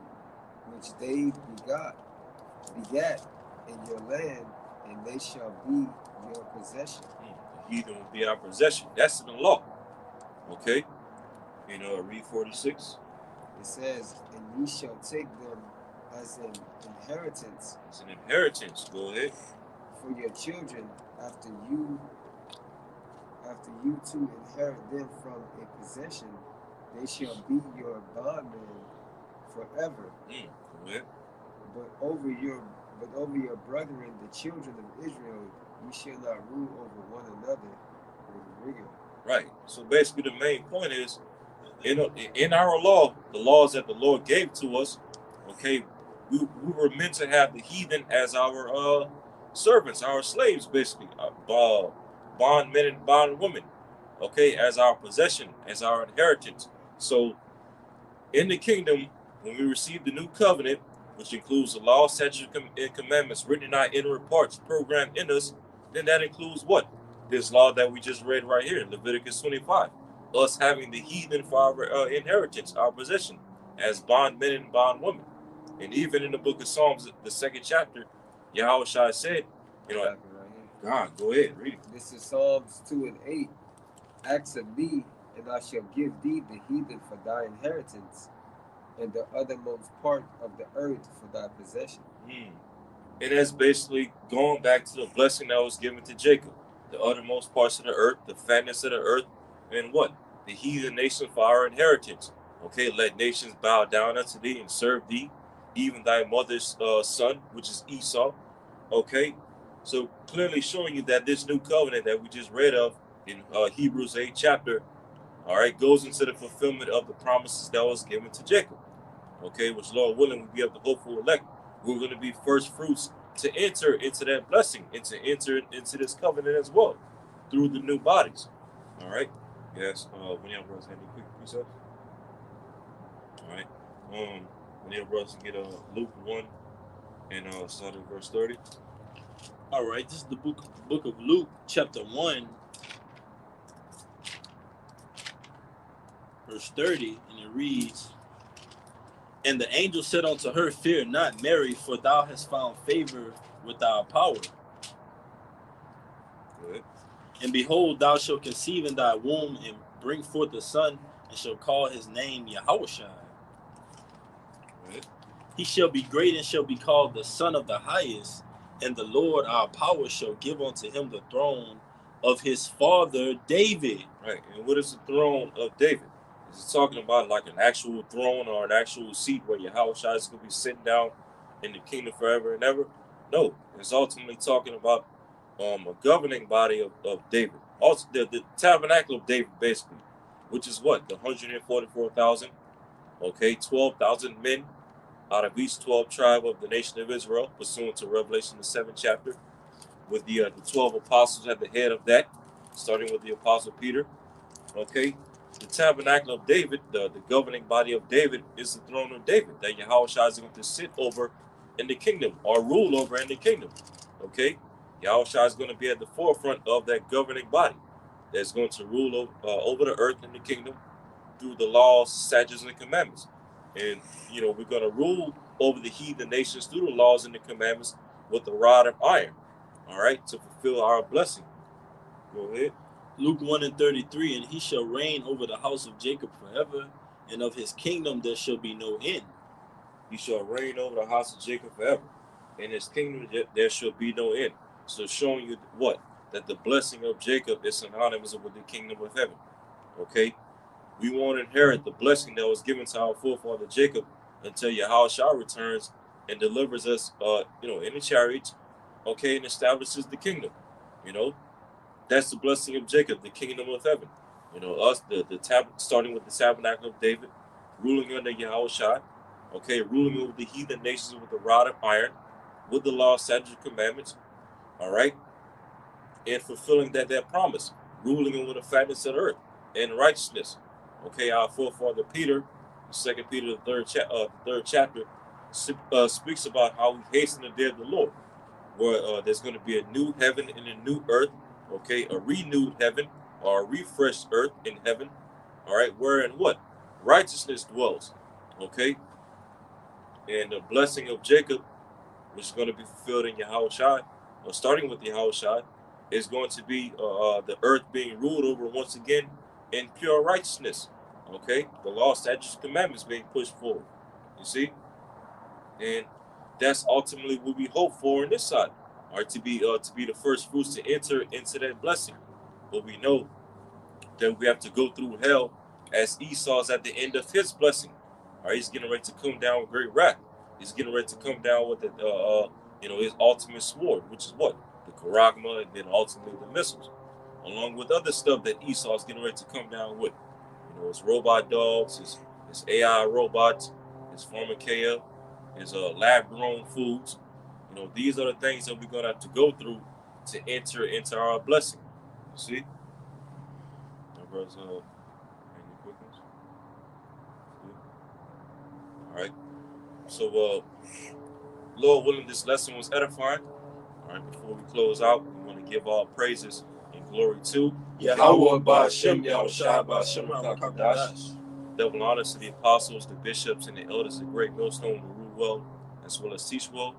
which they begat in your land, and they shall be your possession. The heathen will be our possession. That's in the law. Okay? Read 46. It says, and ye shall take them as an inheritance. It's an inheritance. Go ahead. For your children, after you to inherit them from a possession, they shall be your bondmen forever. Go ahead. But over your brethren, the children of Israel, you shall not rule over one another with rigor. Right. So basically, the main point is, in our law, the laws that the Lord gave to us, we were meant to have the heathen as our servants, our slaves, basically, bondmen and bondwomen, as our possession, as our inheritance. So in the kingdom, when we receive the new covenant, which includes the law, statutes, and commandments written in our inner parts, programmed in us, then that includes what? This law that we just read right here in Leviticus 25. Us having the heathen for our inheritance, our possession, as bondmen and bondwomen. And even in the book of Psalms, the 2nd chapter, Yahushua said, God, go ahead, read it. This is Psalms 2 and 8. Ask of me, and I shall give thee the heathen for thy inheritance, and the uttermost part of the earth for thy possession. And that's basically going back to the blessing that was given to Jacob. The uttermost parts of the earth, the fatness of the earth, and what? The heathen nation for our inheritance. Let nations bow down unto thee and serve thee, even thy mother's son, which is Esau. So clearly showing you that this new covenant that we just read of in Hebrews 8 chapter, goes into the fulfillment of the promises that was given to Jacob. Which Lord willing, we be of the hopeful elect. We're going to be first fruits to enter into that blessing and to enter into this covenant as well through the new bodies. All right. Yes. When y'all brothers have any quick precepts? All right. When y'all brothers get Luke 1 and start at verse 30. All right. This is the book of Luke, chapter 1, verse 30, and it reads, and the angel said unto her, fear not, Mary, for thou hast found favor with our power. Good. And behold, thou shalt conceive in thy womb and bring forth a son, and shall call his name Yahushua. Good. He shall be great and shall be called the Son of the Highest, and the Lord our power shall give unto him the throne of his father David. Right. And what is the throne of David? Is it talking about like an actual throne or an actual seat where Yahweh Shai is going to be sitting down in the kingdom forever and ever? No, it's ultimately talking about a governing body of David. Also, the tabernacle of David, basically, which is what? The 144,000, okay, 12,000 men out of each 12 tribe of the nation of Israel, pursuant to Revelation, the 7th chapter, with the 12 apostles at the head of that, starting with the apostle Peter. Okay, the tabernacle of David, the governing body of David, is the throne of David that Yahweh Shai is going to sit over in the kingdom or rule over in the kingdom. Okay, Yahweh Shai is going to be at the forefront of that governing body that's going to rule over the earth in the kingdom through the laws, statutes, and commandments. And we're going to rule over the heathen nations through the laws and the commandments with the rod of iron. All right, to fulfill our blessing. Go ahead. Luke 1:33, and he shall reign over the house of Jacob forever, and of his kingdom there shall be no end. He shall reign over the house of Jacob forever. In his kingdom there shall be no end. So showing you what? That the blessing of Jacob is synonymous with the kingdom of heaven. Okay? We won't inherit the blessing that was given to our forefather Jacob until Yahweh Shai returns and delivers us in the chariots, okay, and establishes the kingdom. That's the blessing of Jacob, the kingdom of heaven. Us, starting with the tabernacle of David, ruling under Yahweh Shai, okay, ruling over the heathen nations with the rod of iron, with the law, statutes, and commandments, all right, and fulfilling that promise, ruling over the fatness of the earth and righteousness. Okay, our forefather Peter, 2 Peter, the third chapter, speaks about how we hasten the day of the Lord, where there's going to be a new heaven and a new earth, okay, a renewed heaven or a refreshed earth in heaven, all right, wherein what? Righteousness dwells, okay, and the blessing of Jacob, which is going to be fulfilled in Yahweh Shai, or starting with Yahweh Shai, is going to be the earth being ruled over once again in pure righteousness, okay, the law, statutes, commandments being pushed forward, you see, and that's ultimately what we hope for in this side, or to be the first fruits to enter into that blessing. But we know that we have to go through hell, as Esau's at the end of his blessing. All right, he's getting ready to come down with great wrath. He's getting ready to come down with his ultimate sword, which is what? The charagma, and then ultimately the missiles, along with other stuff that Esau's getting ready to come down with. His robot dogs, his AI robots, his pharmakeia, his lab-grown foods. These are the things that we're going to have to go through to enter into our blessing. You see? Brothers, any quick ones? All right. So, Lord willing, this lesson was edifying. All right. Before we close out, we want to give all praises and glory to Yahweh Ba'Shem Yahushua Ba'Shem HaKadosh. Double honors to the apostles, the bishops, and the elders of the great millstone who rule well as well as teach well.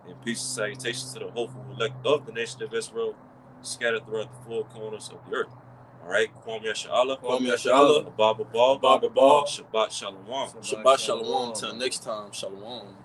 And peace and salutations to the hopeful elect of the nation of Israel, scattered throughout the four corners of the earth. All right, Kwam Yasha'Allah, Kwam Abba Ball, Abba Ball, Shabbat Shalom. Shabbat Shalom. Till next time, Shalom.